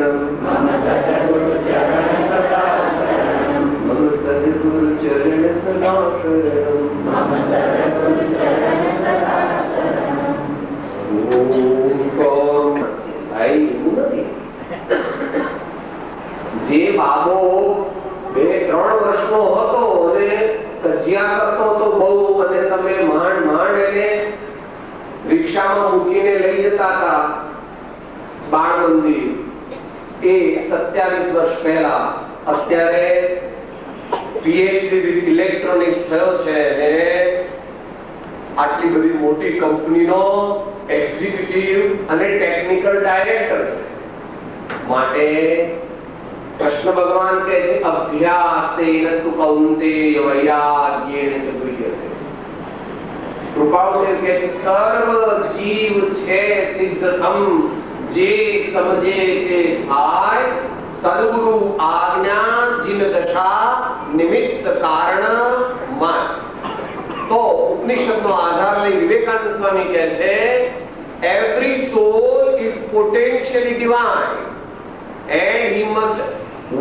शरणम मम सद्गुरु चरण सदा शरणम मम सद्गुरु चरण सदा शरणम मम सद्गुरु चरण सदा शरणम। ओम भाई નથી જે બાબો 2-3 વર્ષનો હતો અને તજિયા કરતો તો બહુ, અને તમે માંડ એને રિક્ષામાં મૂકીને લઈ જતા હતા બાળ મંદિર, એ 27 વર્ષ પહેલા અત્યારે પીએચડી વિથ ઇલેક્ટ્રોનિક્સ થયો છે અને આટલી બધી મોટી કંપનીનો એક્ઝિક્યુટિવ અને ટેકનિકલ ડાયરેક્ટર છે। માટે કૃષ્ણ ભગવાન કહે છે અભ્યાસેન તુ કૌંતેય વૈરાગ્યેન ચ ગુહ્યતે। કૃપાળુ કહે છે સર્વ જીવ છે સિદ્ધ સમ, જે સમજે તે થાય, સદગુરુ આજ્ઞા જીન દશા નિમિત્ત કારણ માન। તો ઉપનિષદનો આધાર લઈ વિવેકાનંદ સ્વામી કહે છે every soul is potentially divine and he must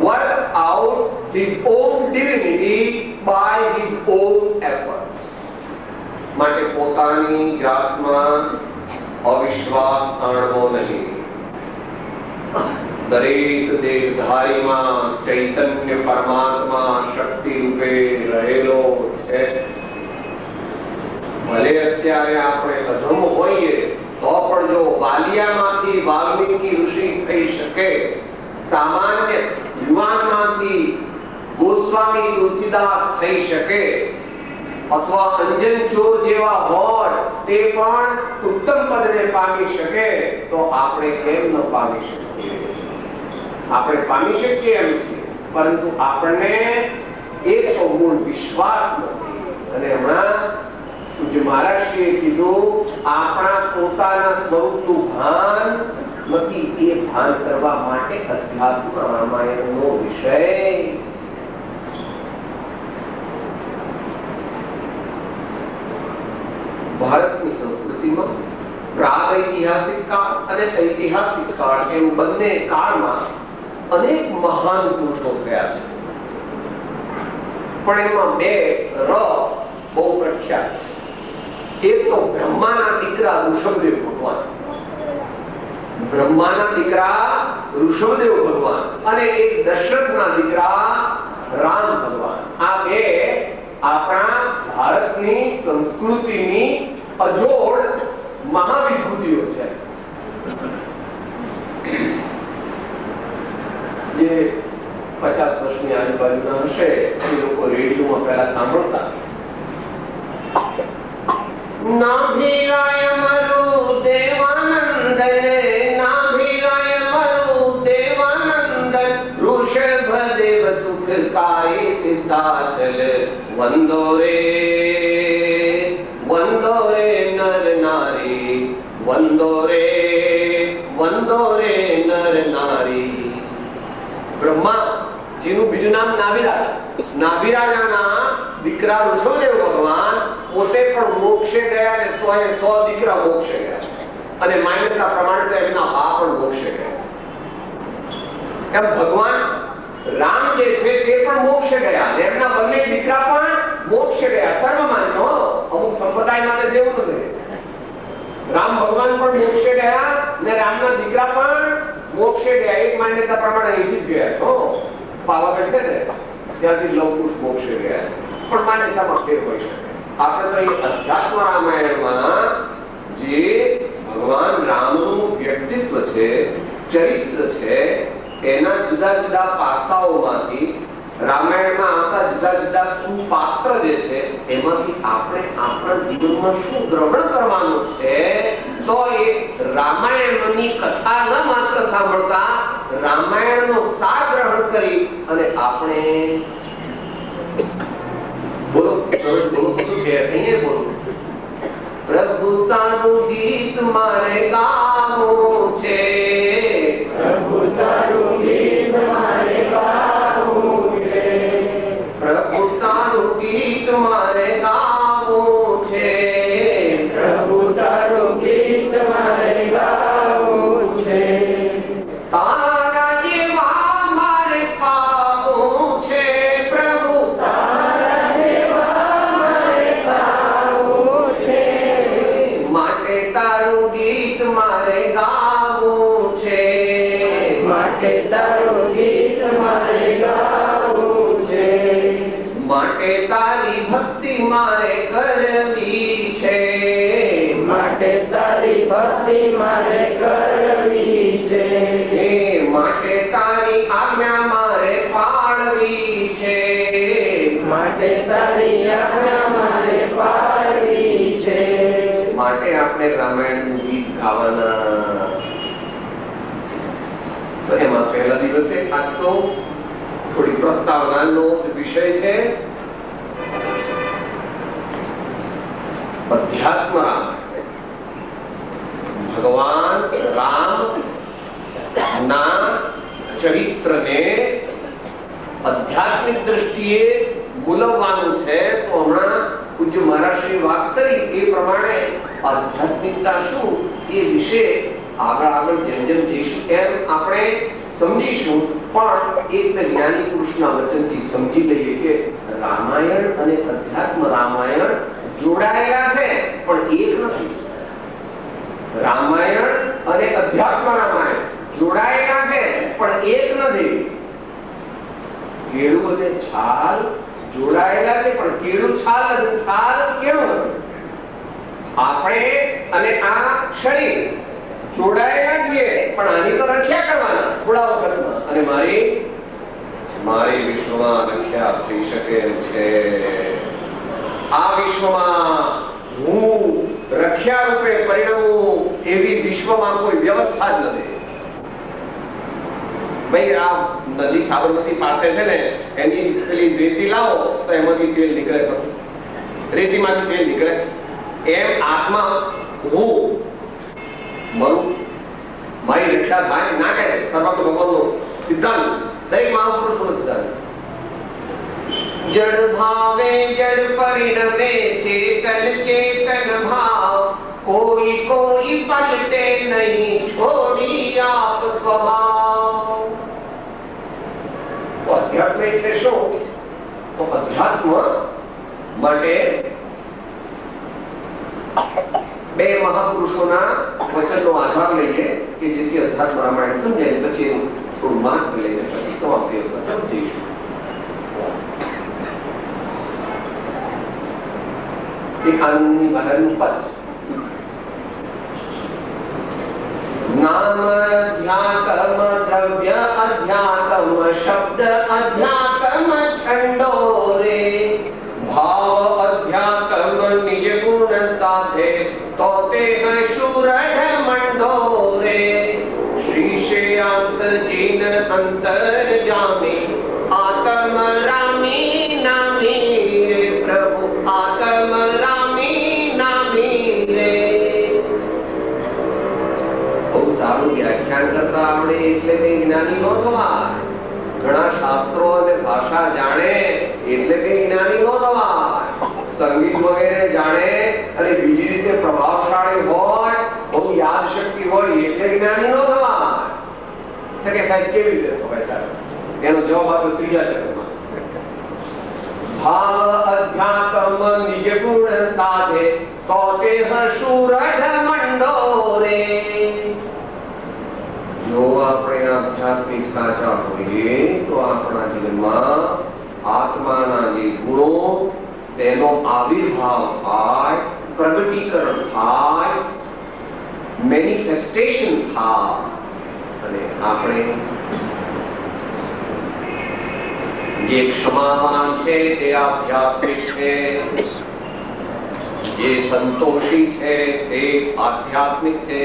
work out his own divinity by his own efforts। માટે પોતાની જાતમાં અવિશ્વાસ આણવો નહીં। દરેક દેહધારીમાં ચૈતન્ય પરમાત્મા શક્તિ રૂપે રહેલો છે। ભલે અત્યારે આપણે અધમ હોઈએ તો પણ જો બાલિયામાંથી વાલ્મીકી ઋષિ થઈ શકે, સામાન્ય યુવાનમાંથી ગોસ્વામી તુલસીદાસ થઈ શકે, અથવા અંજન ચોર જેવા હોડ તે પણ ઉત્તમ પદને પામી શકે, તો આપણે કેમ ન પામી શકીએ? આપણે પામી શકીએ એમ છીએ, પરંતુ આપણને એક મૂળ વિશ્વાસ નથી। અને હમણાં મહારાષ્ટ્રીએ કીધું આપણા પોતાના સ્વરૂપનું ભાન નથી, એ ભાન કરવા માટે અધ્યાત્મ રામાયણનો વિષય। ભારતની સંસ્કૃતિમાં પ્રાગૈતિહાસિક કાળ અને ઐતિહાસિક કાળ એમ બંને કાળમાં અનેક મહાન પુરુષો થયા છે, પણ એમાં 2 ર બહુ પ્રખ્યાત છે। એક તો બ્રહ્માના દીકરા ઋષભદેવ ભગવાન, બ્રહ્માના દીકરા ઋષભદેવ ભગવાન, અને એક દશરથના દીકરા રામ ભગવાન। આ 2 આપણા ભારતની સંસ્કૃતિની અજોડ મહાવિભૂતિઓ છે, જે 50 વર્ષની આજુબાજુના હશે એ લોકો રેડિયોમાં પહેલા સાંભળતા। નાભિરાય મરુ દેવાનંદન, નાભિરાય મરુ દેવાનંદન, ઋષભદેવ સુખકારી સિદ્ધાચલ, વંદો રે નર નારી, વંદો રે નર નારી। બ્રહ્મા જેનું બીજું નામ નાભિરાજ, નાભિરાજાના દીકરા ઋષભદેવ ભગવાન પોતે પણ મોક્ષે ગયા અને 100 દીકરા મોક્ષે ગયા, અને માન્યતા પ્રમાણે તો એમના બા પણ મોક્ષે ગયા। એમ ભગવાન રામ જે છે તે પણ મોક્ષે ગયા અને એમના બંને દીકરા પણ મોક્ષે ગયા। સર્વમાન્ય, અમુક સંપ્રદાય માટે જેવું નથી, રામ ભગવાન પણ મોક્ષે ગયા અને રામના દીકરા પણ મોક્ષે ગયા। એક માન્યતા પ્રમાણે અહીંથી જ ગયા છો, પાવાગઢ છે ને ત્યાંથી લવકુશ મોક્ષે ગયા છે, પણ માન્યતામાં ફેર હોઈ શકે। આપણે તો અહીં અધ્યાત્મ રામાયણમાં જે ભગવાન રામનું વ્યક્તિત્વ છે, ચરિત્ર છે, એના જુદા જુદા પાસાઓમાંથી રામાયણમાં આવતા જુદા જુદા સુપાત્ર જે છે એમાંથી આપણે આપણા જીવનમાં શું ગ્રહણ કરવાનું છે, તો એ રામાયણની કથા ન માત્ર સાંભળતા રામાયણનો સાર ગ્રહણ કરી અને આપણે બોલો બોલો શું છે અહીંયા બોલો પ્રભુતાનું ગીત મારે ગાવું છે, પ્રભુતાનું ગીત મારે ગાવું છે, પ્રભુતાનું ગીત મારે ગાવું છે, પ્રભુતાનું ગીત મારે ગાવું છે। તારા તારું ગીત મારે ગાવું છે. માટે તારી ભક્તિ મારે કરવી છે. માટે તારી ભક્તિ મારે કરવી છે. માટે તારી આજ્ઞા મારે પાળવી છે. માટે તારી આજ્ઞા મારે પાળવી છે. માટે આપણે રામાયણનું ગીત ગાવાના. તો એમાં પહેલા દિવસે આજ તો થોડી પ્રસ્તાવનાનો વિષય છે. અધ્યાત્મ રામાયણ. ભગવાન રામ ના ચરિત્રને આધ્યાત્મિક દ્રષ્ટિએ મૂલવવાનું છે. તો હમણાં પૂજ્ય મહારાજશ્રી વાત કરી એ પ્રમાણે આધ્યાત્મિકતા શું એ વિશે આગળ જેમ જેમ જઈશું એમ આપણે સમજીશું. પણ એક જ્ઞાની પુરુષના વચનથી સમજી લઈએ કે રામાયણ અને અધ્યાત્મ રામાયણ જોડાયેલા છે પણ એક નથી. રામાયણ અને અધ્યાત્મ રામાયણ જોડાયેલા છે પણ એક નથી. કેળું અને છાલ જોડાયેલા છે પણ કેળું છાલ નથી, છાલ કેળું નથી. આપણે અને આ શરીર જોડાયેલા છીએ પણ આની તો રક્ષા કરવાના થોડા વખતમાં. અને મારી વિશ્વમાં રક્ષા થઈ શકે એમ છે. આ વિશ્વમાં હું રક્ષા રૂપે પરિણમું એવી વિશ્વમાં કોઈ વ્યવસ્થા જ નથી. ભાઈ આ નદી સાબરમતી પાસે છે ને, એની પેલી રેતી લાવો તો એમાંથી તેલ નીકળે. તો રેતીમાંથી તેલ નીકળે. એમ આત્મા હું મરું, મારી રક્ષા થાય ના કહે. સર્વત્ર ભગવાનનો સિદ્ધાંત, દરેક મહાપુરુષોનો સિદ્ધાંત. જડ ભાવે જડ પરિણમે ચેતન ચેતન ભાવ, કોઈ કોઈ પલટે નહીં છોડી આપ સ્વભાવ. તો અધ્યાત્મ એટલે શું? તો અધ્યાત્મ માટે બે મહાપુરુષોના વચનનો આધાર લઈએ કે જેથી અધ્યાત્મ રામાયણ સમજાય. પછી એનું થોડું મહત્વ લઈને પછી સમાપ્તિ સમજીશું. એક આનંદની બહારનું પદ નામ અધ્યાત્મ, દ્રવ્ય અધ્યાત્મ, શબ્દ અધ્યાત્મ છંડો રે, ભાવ અધ્યાત્મ નિજ ગુણ સાથે તો તે શુરઢ મંડો રે. શ્રી શ્રેયાંસ જીન અંતર જામી આત્મ રામી નામી રે, પ્રભુ આત્મ રામી નામી રે. બહુ સારું વ્યાખ્યાન કરતા આવડે એટલે કઈ જ્ઞાની નો થવાય. ઘણા શાસ્ત્રો અને ભાષા જાણે એટલે કઈ જ્ઞાની નો થવાય. સંગીત વગેરે જાણે અને બીજી રીતે પ્રભાવશાળી હોય, બહુ યાદ શક્તિ હોય એટલે જ્ઞાની નો થવાય. કે સાહેબ કેવી રીતે થવાય? એનો જવાબ આપણે ત્રીજા ચરણમાં. ભાવ અધ્યાત્મ નિજ ગુણ સાથે તો તે શુરઢ મંડો રે. જો આપણે આધ્યાત્મિક સાચા હોઈએ તો આપણા જીવનમાં આત્માના જે ગુણો તેનો આવિર્ભાવ થાય, પ્રગટીકરણ થાય, મેનિફેસ્ટેશન થાય. અને આપણે જે ક્ષમાવાન છે તે આધ્યાત્મિક છે, જે સંતોષી છે તે આધ્યાત્મિક છે,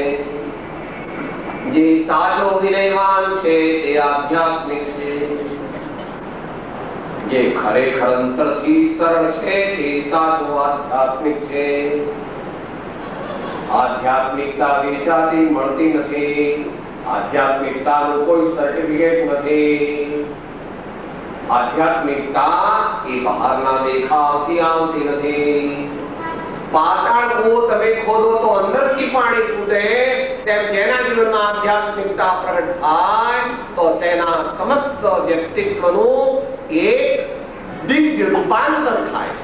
જે સાચો વિનયવાન છે તે આધ્યાત્મિક છે, જે ખરેખર અંતરથી સરળ છે તે સાચો આધ્યાત્મિક છે. આધ્યાત્મિકતા વેચાતી મળતી નથી. આધ્યાત્મિકતાનું કોઈ સર્ટિફિકેટ નથી. આધ્યાત્મિકતા એ બહારના દેખાવથી આવતી નથી. પાતાળ કૂવો તમે ખોદો તો અંદરથી પાણી ફૂટે, તેમ જેના જીવનમાં આધ્યાત્મિકતા પ્રગટ થાય તો તેના સમસ્ત વ્યક્તિત્વનું એક દિવ્ય રૂપાંતર થાય.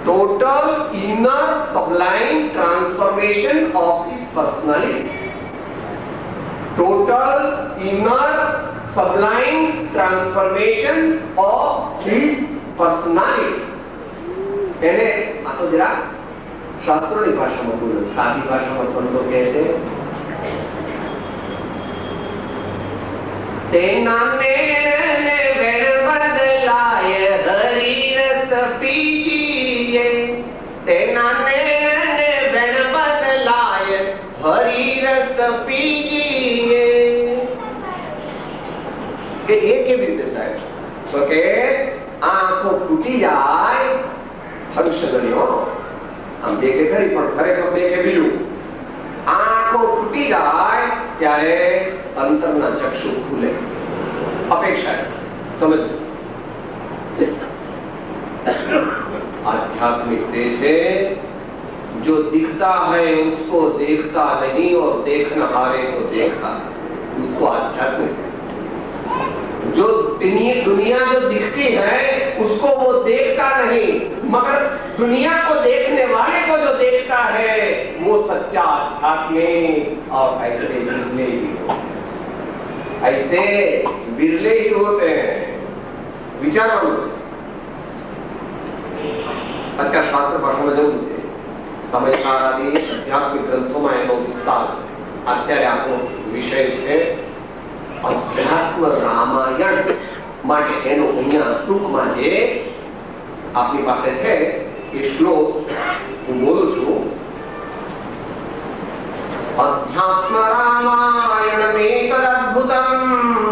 Total inner sublime transformation of his personality. total inner sublime transformation of his personality. એને આ તો જરા શાસ્ત્રોની ભાષામાં બોલો, સાદી ભાષામાં સંતો કહે છે તેના નેણને વેણ બદલાય હરિ રસ પીજીએ, તેના નેણને વેણ બદલાય હરિ રસ પીજીએ. કે એ કેવી રીતે સાહેબ? તો કે આંખો ફૂટી જાય, હંસગણીઓ આમ દેખે ખરી પણ ખરેખર દેખે બીજું. આંખો ફૂટી જાય ત્યારે અંતરના ચક્ષુ ખુલે. અપેક્ષા સમજ. आध्यात्मिक देश है जो दिखता है उसको देखता नहीं और देखना हारे तो देखता, उसको आध्यात्मिक. जो दुनिया जो दिखती है उसको वो देखता नहीं, मगर दुनिया को देखने वाले को जो देखता है वो सच्चा आध्यात्मिक. और ऐसे बिरले ही ऐसे बिरले ही होते हैं. विचारो અત્યારે શાસ્ત્ર ભાષામાં જવું છે, સમયસારાની આધ્યાત્મિક ગ્રંથોમાં એનો વિસ્તાર છે. અત્યારે આપણો વિષય છે અધ્યાત્મ રામાયણ માટે. એનો અહીંયા ટૂંકમાં જે આપણી પાસે છે એ શ્લોક હું બોલું છું. અધ્યાત્મ રામાયણમેતદદ્ભુતં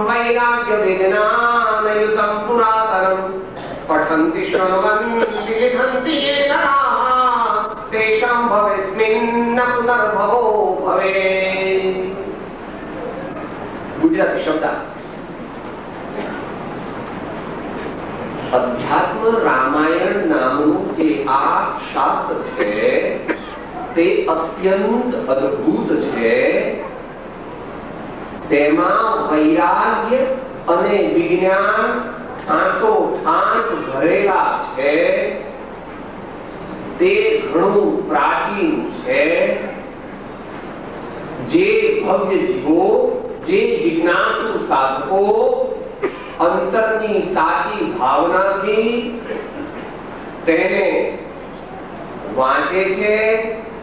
વૈરાગ્ય વિજ્ઞાનયુતં પુરાતનં પઠન્તિ શૃણ્વન્તિ લિખન્તિ યે નરાઃ તેષાં ભવેસ્મિન્ન પુનર્ભવો ભવેत्. ગુજરાતી શબ્દ અધ્યાત્મ રામાયણ નામનું જે આ શાસ્ત્ર છે તે અત્યંત અદ્ભુત છે. તેમાં વૈરાગ્ય અને વિજ્ઞાન ઠાંસો ઠાંસ ભરેલા છે. તે ઘણું પ્રાચીન છે. જે ભવ્ય જીવો, જે જિજ્ઞાસુ સાધકો અંતરની સાચી ભાવનાથી તેને વાંચે છે,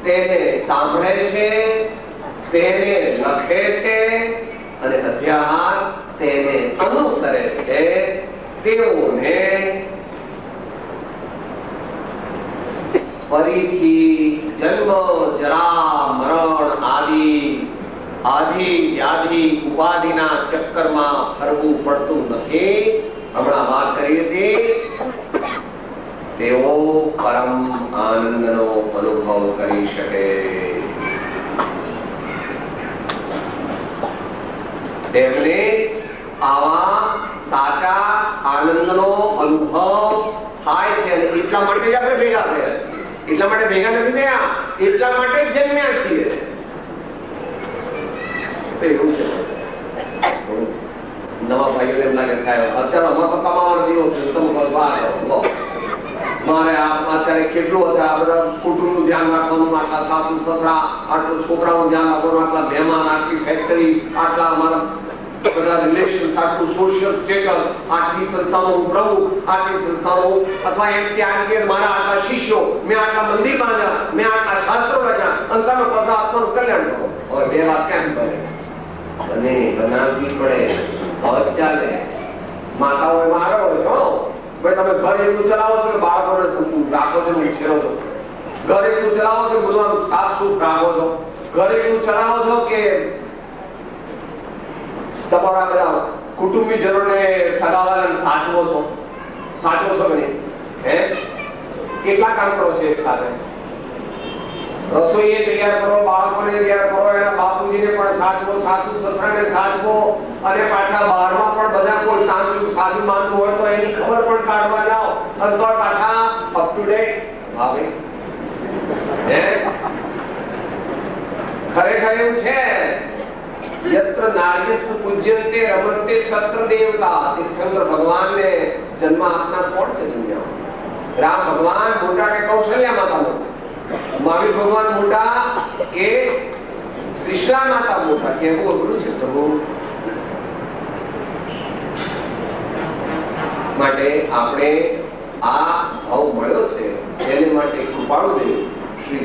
તેને સાંભળે છે, તેને લખે છે અને અધ્યાત્મ તેને અનુસરે છે, તેઓને ફરીથી જન્મ જરા મરણ આદિ વ્યાધિ ઉપાધિના ચક્કરમાં ફરવું પડતું નથી. હમણાં વાત કરી હતી. તેઓ પરમ આનંદનો અનુભવ કરી શકે. તેમને આવા સાચા આનંદનો અનુભવ થાય છે અને એટલા માટે જ આપણે ભેગા થયા છીએ. એટલા માટે ભેગા નથી થયા, એટલા માટે જન્મ્યા છીએ. એવું છે. નવા ભાઈઓને એમ લાગે સાહેબ અત્યારે અમારે તો કમાવાનો દિવસ છે, તમે મારે અત્યારે કેટલું હતા આ બધા કુટુંબનું ધ્યાન રાખવાનું, આટલા સાસુ સસરા, આટલું છોકરાઓનું ધ્યાન રાખવાનું, આટલા મહેમાન, આટલી ફેક્ટરી, આટલા અમારા બધા રિલેશન, આટલું સોશિયલ સ્ટેટસ, આટલી સંસ્થાનો પ્રભુ, આટલી સંસ્થાનો અથવા એમ ત્યાં મારા આટલા શિષ્યો, મેં આટલા મંદિર બાંધ્યા, મેં આટલા શાસ્ત્રો રચ્યા, અંતરનો પદાર્થનું કલ્યાણ કરો. હવે બે વાત ક્યાં બને? અને બનાવવી પડે તો ચાલે. માતાઓ મારો છો ભાઈ, તમે ઘર એટલું ચલાવો છો કે બાળકોને સંતુલ રાખો છો, ઉછેરો છો. ઘર એટલું ચલાવો છો બધું સાફ સુફ રાખો છો. ઘર એટલું ચલાવો છો કે તમારા બધા કુટુંબીજનોને સગાવાલાને સાચવો છો. સાચવો છો કે નહીં? હે કેટલા કામ કરો છો એક સાથે? રસોઈએ તૈયાર કરો, બાળકોને તૈયાર કરો, એના બાપુજીને પણ સાચવો, સાસુ સસરાને સાચવો, અને પાછા બહારમાં પણ બધા કોઈ સાચું માનવું હોય તો એની ખબર પણ કાઢવા જાઓ અને તો પાછા અપ ટુ ડેટ ભાવે. ખરેખર એવું છે. યત્ર નાર્યસ્તુ પૂજ્યંતે રમન્તે તત્ર દેવતા. તીર્થંકર ભગવાનને જન્મ આપનાર કોણ છે દુનિયામાં? રામ ભગવાન મોટા કે કૌશલ્યા માતાનો? મહાવીર ભગવાન મોટા કે ત્રિશલા માતા મોટા કહેવું અઘરું છે તો માટે આપણે આ ભાવ મળ્યો છે એને માટે કૃપાળુ દેવ શ્રી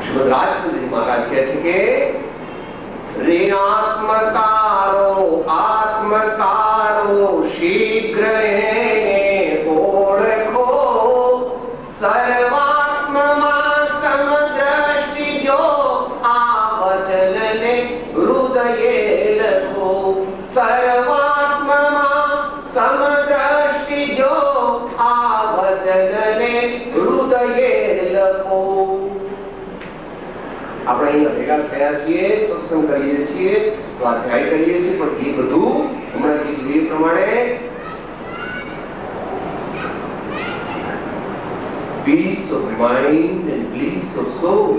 શ્રીમદ રાજચંદ્રજી મહારાજ કહે છે કે રે આત્મતારો શીઘ્ર ઓળખો સર્વાત્મમાં સમદ્રષ્ટિ જો આ વચનને હૃદયે લખો સર્વાત્મમાં સમદ્રષ્ટિ જો આ વચનને હૃદયે લખો. આપણે અહીંયા ભેગા થયા છીએ, સત્સંગ કરીએ છીએ, સ્વાધ્યાય કરીએ છીએ, પણ એ બધું હમણાં કીધું એ પ્રમાણે peace of mind and bliss of soul,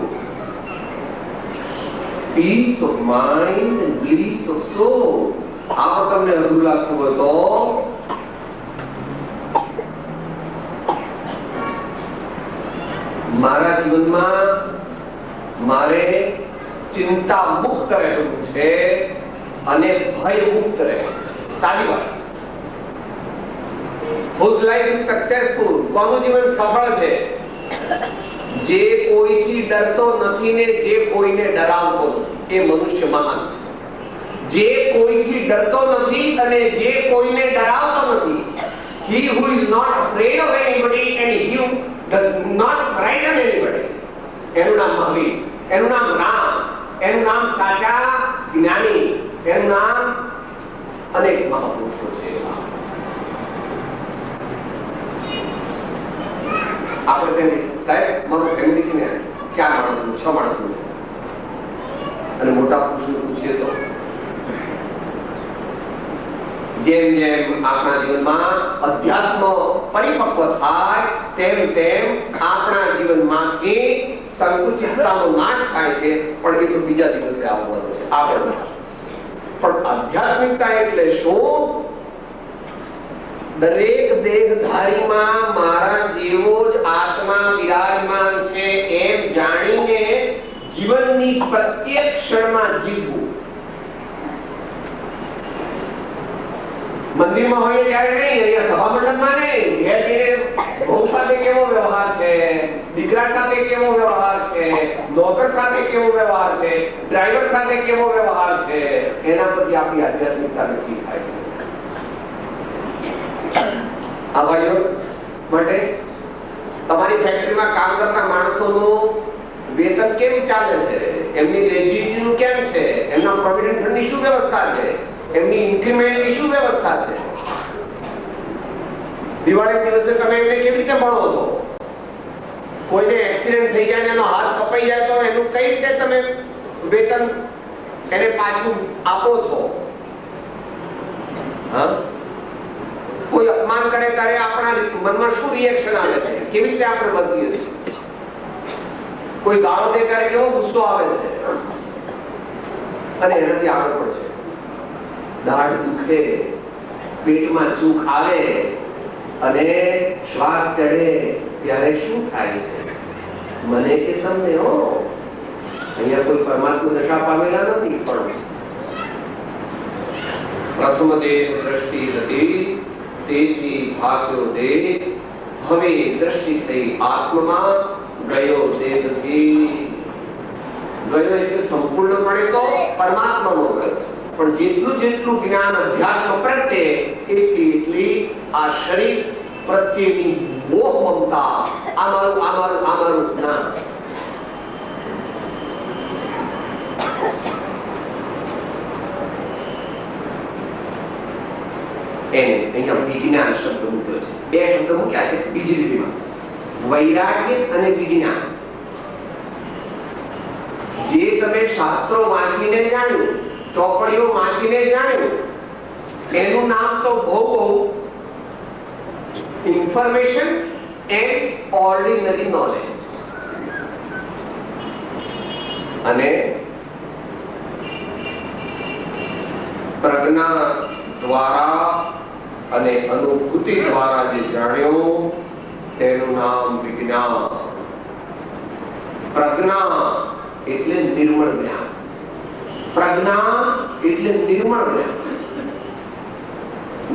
peace of mind and bliss of soul. આ તમને અઘરું લાગતું હોય તો મારા જીવનમાં મારે ચિંતા મુક્ત રહેવું છે અને ભય મુક્ત રહેવું છે. સારી વાત. whose life is successful, કોનું જીવન સફળ છે? જે કોઈથી ડરતો નથી ને જે કોઈને ડરાવતો નથી, એ મનુષ્ય મહાન છે. જે કોઈથી ડરતો નથી અને જે કોઈને ડરાવતો નથી, he who is not afraid of anybody and he who does not frighten anybody, એનું નામ મહાવીર, એનું નામ રામ, એનું નામ સાચા જ્ઞાની, એનું નામ અનેક મહાપુરુષો છે. આપણે તેને સાહેબ મારું ફેમિલી છે ને 4 માણસનું 6 માણસનું છે અને મોટા પુરુષને પૂછીએ તો જેમ જેમ આપણા જીવનમાં અધ્યાત્મ પરિપક્વ થાય તેમ તેમ આપણા જીવનમાંથી સંકુચિતતાનો નાશ થાય છે. પણ એ તો બીજા દિવસે આવવાનો છે આગળ. પણ આધ્યાત્મિકતા એટલે શું? દરેક દેહધારીમાં મારા જેવો જ આત્મા વિરાજમાન છે એમ જાણીને જીવનની પ્રત્યેક ક્ષણમાં જીવવું. મંદિરમાં હોઈએ ત્યારે નહીં, અહીંયા સભા મંડપમાં નહીં, ઘેર જઈને બહુ સાથે કેવો વ્યવહાર છે, દીકરા સાથે કેવો વ્યવહાર છે, નોકર સાથે કેવો વ્યવહાર છે, ડ્રાઈવર સાથે કેવો વ્યવહાર છે, એના પછી આપણી આધ્યાત્મિકતા નક્કી થાય છે. આ ભાઈઓ માટે તમારી ફેક્ટરીમાં કામ કરતા માણસોનું વેતન કેવું ચાલે છે, એમની ગ્રેજ્યુટીનું કેમ છે, એમના પ્રોવિડન્ટ ફંડની શું વ્યવસ્થા છે, એમની ઇન્ક્રીમેન્ટની શું વ્યવસ્થા છે, દિવાળી દિવસે તમે એમને કેવી રીતે મળો છો, કોઈને એક્સિડન્ટ થઈ જાય, એનો હાથ કપાઈ જાય તો એનું કઈ રીતે તમે વેતન એને પાછું આપો છો? હા, કોઈ અપમાન કરે ત્યારે આપણા મનમાં શું રિએક્શન આવે છે, કેવી રીતે આપણે વર્તીએ છીએ? કોઈ ગાળો દે ત્યારે કેવો ગુસ્સો આવે છે અને એનાથી આગળ પડશે. દાઢ દુખે, પેટમાં ચૂક આવે અને શ્વાસ ચડે ત્યારે શું થાય છે? મને કે તમને હો, અહીંયા કોઈ પરમાત્મા દશા પામેલા નથી, પણ પ્રથમ દેહ દ્રષ્ટિ હતી તેથી ભાસ્યો દેહ, હવે દ્રષ્ટિ થઈ આત્મમાં, ગયો દેહથી. ગયો એટલે સંપૂર્ણપણે તો પરમાત્માનો ગયો, પણ જેટલું જેટલું જ્ઞાન અધ્યાત્મ પ્રત્યે એટલી આ શરીર પ્રત્યેની મોહ મમતા, આમારું જ્ઞાન. અહીંયા વિજ્ઞાન શબ્દ મૂક્યો છે. 2 શબ્દ મૂક્યા છે બીજી લીટીમાં, વૈરાગ્ય અને વિજ્ઞાન. જે તમે શાસ્ત્રો વાંચીને જાણ્યું, ચોપડીઓ વાંચીને જાણ્યું, એનું નામ તો બહુ ઇન્ફોર્મેશન એન્ડ ઓર્ડિનરી નોલેજ. અને પ્રજ્ઞા દ્વારા અને અનુભૂતિ દ્વારા જે જાણ્યું તેનું નામ વિજ્ઞાન. પ્રજ્ઞા એટલે નિર્મળ જ્ઞાન, પ્રજ્ઞા એટલે નિર્મળ જ્ઞાન,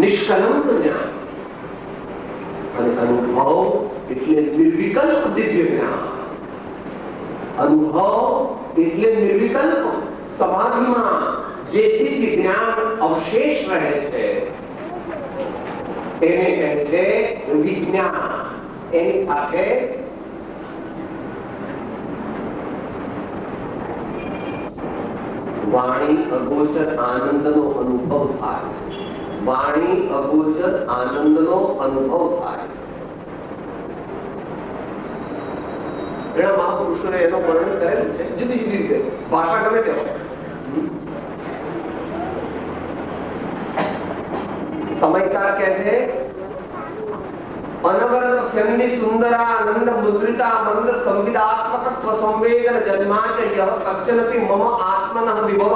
નિષ્કલંક જ્ઞાન, અને અનુભવ એટલે નિર્વિકલ્પ દિવ્ય જ્ઞાન. અનુભવ એટલે નિર્વિકલ્પ સમાધિમાં જે દિવ્ય જ્ઞાન અવશેષ રહે છે એને કહે છે વિજ્ઞાન. એની સાથે વાણી અગોચર આનંદનો અનુભવ થાય. વાણી અગોચર આનંદનો અનુભવ થાય. ઘણા મહાપુરુષોને એનો વર્ણન કરેલું છે જુદી જુદી રીતે, ભાષા ગમે તે હોય. સમયસાર કહે છે અનવરત સ્યન્નિ સુંદરાનંદ મુદ્રિતા મંદ સંવિદાત્મક સ્વસંવેદન જન્માચ યહ કશ્ચનપી મમ આત્મનઃ વિભવ.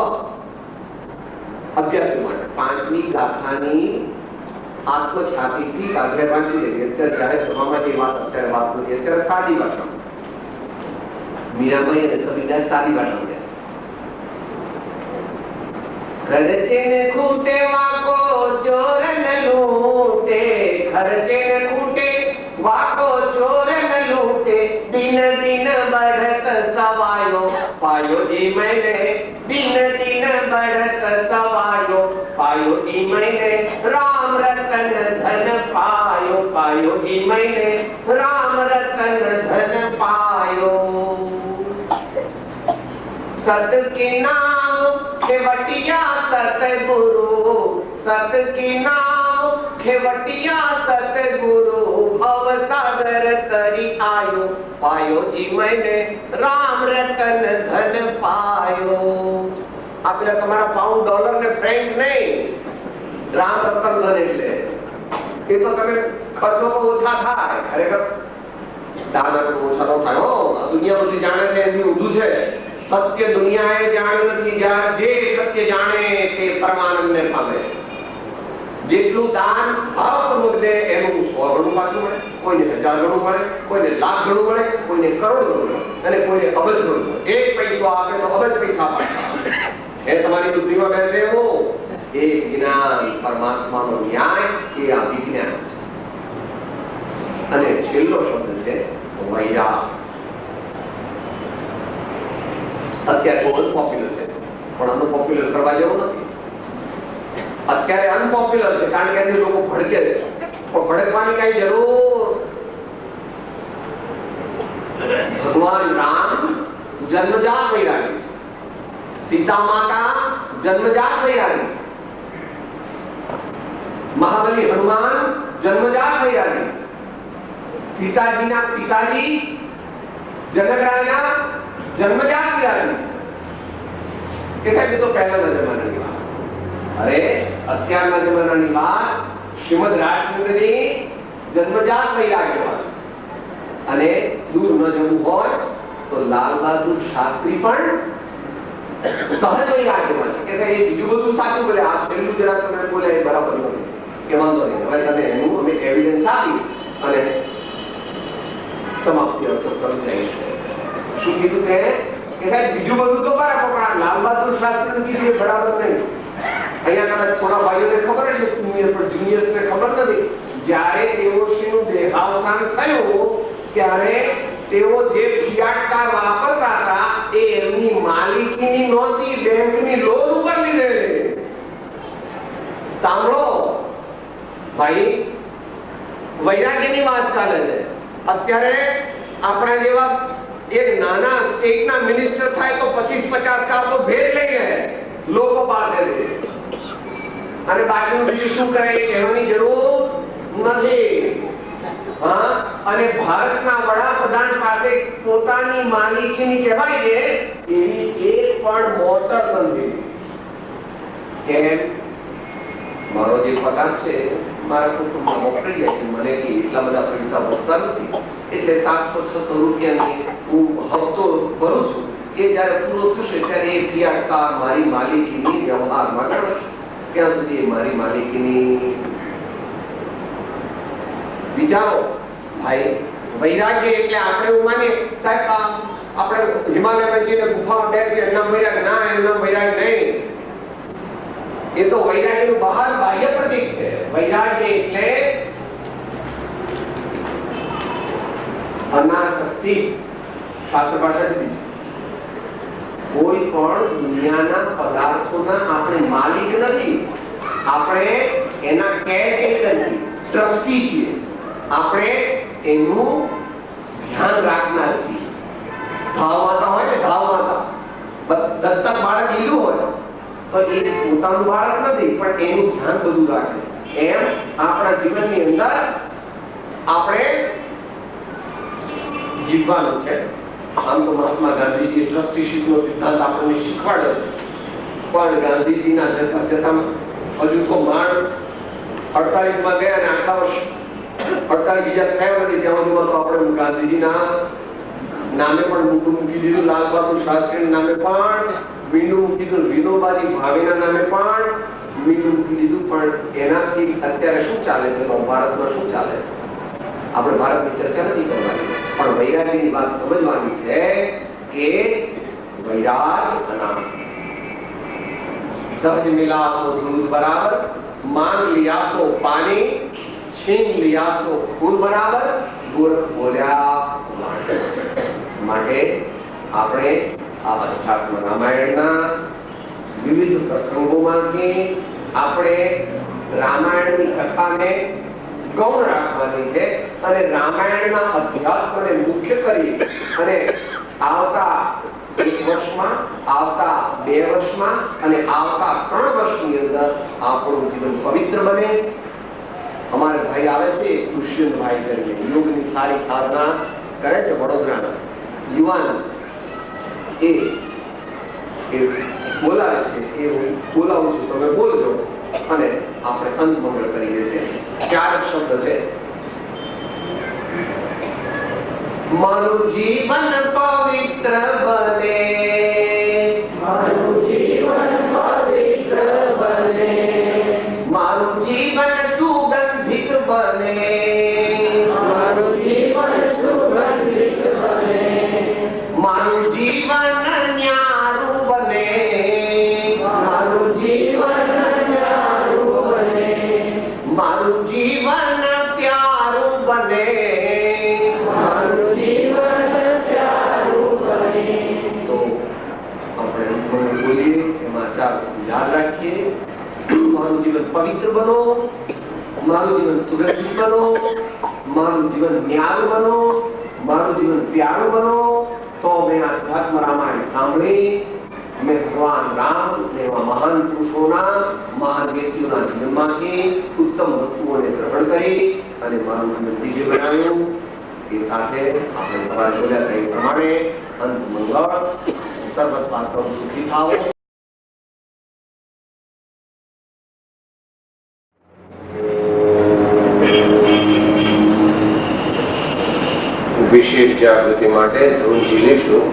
અભ્યાસ માટે પાંચમી ગાથાની આત્મખ્યાતિથી ગાથા વાંચી લેવી. અત્યારે જયારે સભામાં જે વાત અત્યારે વાત નથી, અત્યારે સાદી ભાષા મીરાબાઈ અને કબીરદાસ સાદી ભાષા ખર્ચે ને ખૂટે વાકો ચોર ન લૂટે, ખર્ચે ને ખૂટે વાકો ચોર ન લૂટે, દિન દિન બઢત સવાયો પાયો જી मैंने, દિન દિન બઢત સવાયો પાયો જી मैंने, રામ રતન ધન પાયો પાયો જી मैंने, રામ રતન ધન પાયો. सत के नाम खेवटिया सतगुरु, सत के नाम खेवटिया सतगुरु, भव सागर तरी आयो पायो जी मैंने, राम रतन धन पायो. आपने तुम्हारा पाउंड डॉलर ने फ्रेंच नहीं, राम रतन धन એટલે એ તો તમે ખર્ચો તો ઓછા થાય. ખરેખર ડોલર ઓછા તો થાય. દુનિયા બધી જાણે છે એની ઊંધું છે. સત્ય દુનિયાએ જાણ્યું નથી. જે સત્ય જાણે તે પરમાનંદને પામે. જેટલું દાન હક મુદ્દે એનું 100 ગણું પાછું મળે, કોઈને 1000 ગણું મળે, કોઈને લાખ ગણું મળે, કોઈને કરોડ ગણું મળે, અને કોઈને અબજ ગણું મળે. એક પૈસો આપે તો અબજ પૈસા પાછા આવે. એ તમારી બુદ્ધિમાં બેસે એવો એ જ્ઞાન, પરમાત્માનો ન્યાય, એ આ વિજ્ઞાન છે. અને છેલ્લો શબ્દ છે વૈરાગ. અત્યારે બહુ અનપોપ્યુલર છે, પણ અનપોપ્યુલર કરવા જેવું નથી. અત્યારે અનપોપ્યુલર છે કારણ કે આજે લોકો ભડકે છે, પણ ભડકવાની કઈ જરૂર. ભગવાન રામ જન્મજાત વૈરાગી છે, સીતા માતા જન્મજાત વૈરાગી છે, મહાબલી હનુમાન જન્મજાત વૈરાગી છે, સીતાજીના પિતાજી જનક રાજા જન્મજાત વૈરાગી છે. એ સાહેબ તો પહેલાના જમાનાની વાત. અરે અત્યારના જમાનાની વાત શ્રીમદ રાજચંદ્રની જન્મજાત વૈરાગ્ય વાત. અને દૂર ન જવું હોય તો લાલ બહાદુર શાસ્ત્રી પણ સહજ વૈરાગ્યમાં છે. કે સાહેબ એ બીજું બધું સાચું બોલે, આ છેલ્લું જરા તમે બોલે એ બરાબર નથી, કે વાંધો નહીં, હવે તમે એનું અમે એવિડન્સ આપી અને સમાપ્તિ અવસર કરી જાય. શું કીધું તે કે સાહેબ બીજું બધું તો બરાબર, પણ આ લાલ બહાદુર શાસ્ત્રી કીધું એ બરાબર નહીં. અહીંયા કદાચ થોડા ભાઈઓને ખબર છે, સિનિયર પણ જુનિયર્સ ને ખબર નથી. જ્યારે તેઓશ્રીનું દેહાવસાન થયું ત્યારે તેઓ જે ફિયાટ કાર વાપરતા હતા એ એમની માલિકીની નહોતી, બેંકની લોન ઉપર લીધેલી. સાંભળો ભાઈ, વૈરાગ્યની વાત ચાલે છે. અત્યારે આપણા જેવા એક નાના સ્ટેટના મિનિસ્ટર થાય તો 25-50 કાર તો ભેટ લઈ ગયા લોકો પાસેથી. અને બાકીનું બીજું શું કરે એ કહેવાની જરૂર નથી. હા, અને ભારતના વડાપ્રધાન પાસે પોતાની માલિકીની કહેવાય છે એવી એક પણ મોટર નથી. કેમ? મારો જે પગાર છે મારા કુટુંબમાં વપરાઈ જાય છે, મને એટલા બધા પૈસા વધતા નથી, એટલે 700-600 રૂપિયાની હું હપ્તો ભરું છું. એ જયારે પૂરો થશે ત્યારે એ ફિયાટ કાર મારી માલિકીની વ્યવહારમાં ગણશે. ત્યાં સુધી મારી માલિકીની. વિચારો ભાઈ, વૈરાગ્ય એટલે આપણે એવું માનીએ સાહેબ આપણે હિમાલયમાં જઈને ગુફામાં બેસી એમના વૈરાગ ના એમના વૈરાગ નહીં. એ તો વૈરાગ્યનું બહાર બાહ્ય પ્રતીક છે. વૈરાગ્ય એટલે અનાસક્તિ. શાસ્ત્ર ભાષા જુદી છે. કોઈ પણ દુનિયાના પદાર્થોના આપણે માલિક નથી. આપણે એના કેરટેકર છીએ, ટ્રસ્ટી છીએ. આપણે એનું ધ્યાન રાખનાર છીએ. ભાવ માતા હોય ને, ભાવ માતા દત્તક બાળક લીધું હોય તો એ પોતાનું બાળક નથી, પણ એનું ધ્યાન બધું રાખે. એમ આપણા જીવનની અંદર આપણે જીવવાનું છે. આમ તો મહાત્મા ગાંધીજી ટ્રસ્ટીશીપનો સિદ્ધાંત આપણને શીખવાડે છે, પણ ગાંધીજીના જતા જતા હજુ તો માંડ 48 માં ગયા અને આટલા વર્ષ 48 બીજા થયા નથી ત્યાં સુધીમાં તો આપણે ગાંધીજીના નામે પણ મીંડું મૂકી દીધું, લાલ બહાદુર શાસ્ત્રીના નામે પણ મીંડું મૂકી દીધું, વિનોબાજી ભાવેના નામે પણ મીંડું મૂકી દીધું. પણ એનાથી અત્યારે શું ચાલે છે, ભારતમાં શું ચાલે છે? આપણે ભારતની ચર્ચા નથી કરવાની, પણ વૈરાગ્યની વાત સમજવાની છે કે વૈરાગ અનાસક્તિ. સહજ મિલાસો દૂધ બરાબર, માંગ લિયાસો પાણી, છીન લિયાસો ફૂલ બરાબર, ગોરખ બોલ્યા માટે આપણે આ અધ્યાત્મ રામાયણના વિવિધ પ્રસંગોમાંથી આપણે રામાયણની કથાને ગૌણ રાખવાની છે અને રામાયણના અધ્યાત્મને મુખ્ય કરી અને આવતા 1 વર્ષમાં, આવતા 2 વર્ષમાં અને આવતા 3 વર્ષની અંદર આપણું જીવન પવિત્ર બને. અમારે ભાઈ આવે છે દુષ્યંતભાઈ કરીને, યોગની સારી સાધના કરે છે, વડોદરાના યુવાન. એ બોલાવે છે, એ હું બોલાવું છું, તમે બોલજો અને આપણે અંત મંગળ કરીએ છીએ. 4 શબ્દ છે. મારું જીવન પવિત્ર બને, મારું જીવન પવિત્ર બને, મારું જીવન સુગંધિત બને, મારું જીવન સુગંધિત બને, મારું જીવન ન્યારું બને, મારું જીવન ન્યારું બને, મારું જીવન પ્યારું બને, મારું જીવન પ્યારું બને. તો આપણે અંતમાં બોલીએ એમાં 4 વસ્તુ યાદ રાખીએ. મારું જીવન પવિત્ર બનો, મારું જીવન સુગંધિત બનો, મારું જીવન ન્યારું બનો, મારું જીવન પ્યારું બનો. તો મેં અધ્યાત્મ રામાયણ સાંભળી, મેં ભગવાન રામ એવા મહાન પુરુષોના, મહાન વ્યક્તિઓના જીવનમાંથી ઉત્તમ વસ્તુઓને ગ્રહણ કરી અને મારું જીવન દિવ્ય બનાવ્યું. એ સાથે આપણે સવારે બોલ્યા તે પ્રમાણે અંત મંગળ, સર્વથા સૌ સુખી થાઓ. વિશેષ જાગૃતિ માટે ધૂનજી લેશું.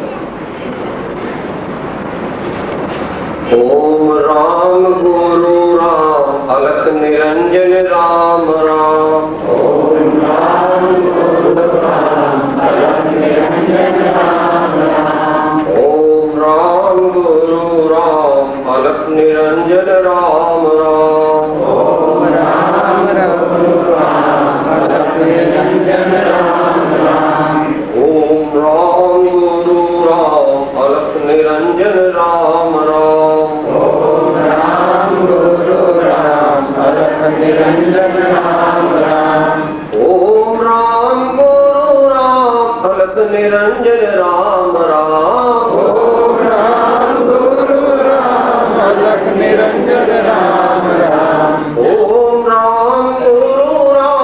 ઓમ રામ ગુરુ રામ અલખ નિરંજન રામ રામ. ઓમ રામ ગુરુ રામ અલખ નિરંજન રામ રામ. ઓમ રામ ગુરુ રામ અલખ નિરંજન રામ રામ. ઓમ રામ ગુરુ રામ અલખ નિરંજન રામ રામ. ઓમ રામ ગુરુ રામ અલખ નિરંજન રામ રામ. ઓમ રામ ગુરુ રામ અલખ નિરંજન રામ રામ. ઓમ રામ ગુરુ રામ અલખ નિરંજન રામ રામ. ઓમ રામ ગુરુ રામ અલખ નિરંજન રામ રામ. ઓમ રામ ગુરુ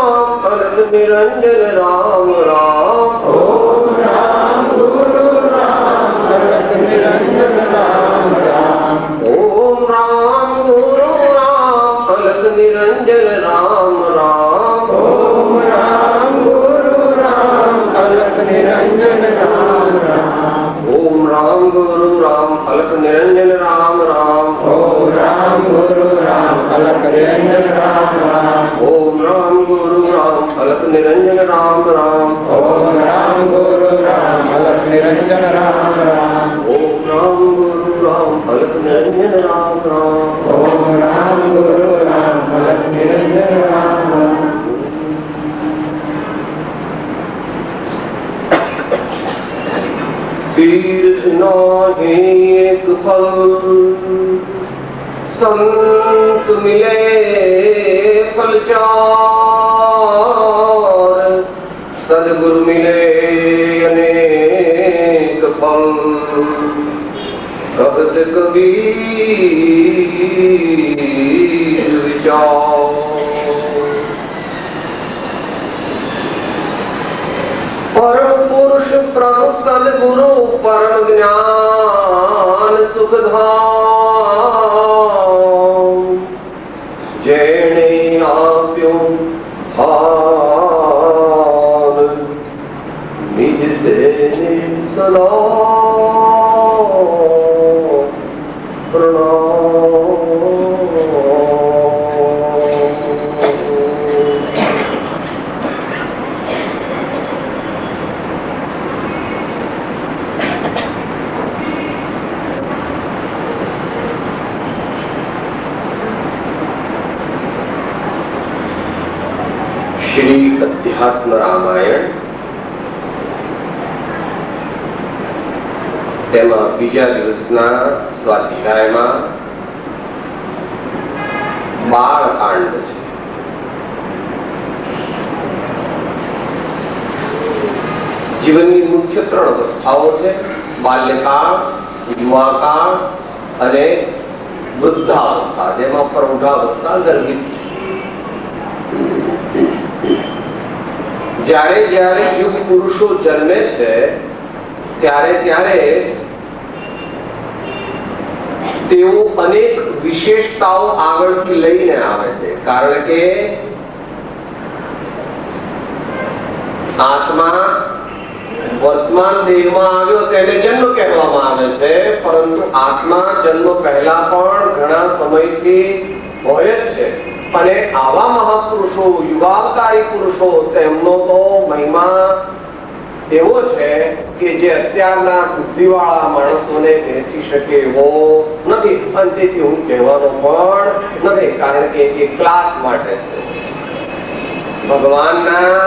રામ અલખ નિરંજન રામ રામ. ઓમ રામ ગુરુ રામ અલખ નિરંજન રામ રામ. ઓમ રામ ગુરુ રામ અલખ નિરંજન રામ રામ. ઓમ રામ ગુરુ રામ અલખ નિરંજન રામ રામ. ઓમ રામ ગુરુ રામ અલખ નિરંજન રામ રામ. ઓમ રામ ગુરુ રામ અલખ નિરંજન રામ રામ. ઓમ રામ ગુરુ રામ અલખ નિરંજન રામ રામ. ઓમ રામ ગુરુ રામ અલખ નિરંજન निरंजन राम राम। ओम राम गुरु राम अलख निरंजन राम राम। ओम राम गुरु राम अलख निरंजन राम राम। तीर्थ नाहि एक फल, संत मिले फल चार, सदगुरु मिले अनेक फल, कहत कबीर विचार। परम पुरुष प्रभु सदगुरु परम ज्ञान सुखधाम, जेणे आप्यो हाल निज तेने सदा प्रणाम। श्री अध्यात्म रामायण તેમાં બીજા દિવસના સ્વાધ્યાયમાં બાળકાંડ છે. જીવનની મુખ્ય ત્રણ અવસ્થાઓ છે, બાલ્યકાળ, યુવાકાળ અને વૃદ્ધાવસ્થા, જેમાં પ્રૌઢાવસ્થા ગર્ભિત છે. જ્યારે જ્યારે યુગ પુરુષો જન્મે છે ત્યારે ત્યારે તેઓ અનેક વિશેષતાઓ આગળથી લઈને આવે છે, કારણ કે આત્મા વર્તમાન દેહમાં આવ્યો તેને જન્મ કહેવામાં આવે છે, પરંતુ આત્મા જન્મ પહેલા પણ ઘણા સમયથી હોય જ છે. અને આવા મહાપુરુષો, યુગાવતારી પુરુષો, તેમનો તો મહિમા એવો છે કે જે અત્યારના બુદ્ધિવાળા માણસોને બેસી શકે એવો નથી. અને તેથી હું કહેવાનો પણ નથી, કારણ કે એ ક્લાસ માટે છે. ભગવાનના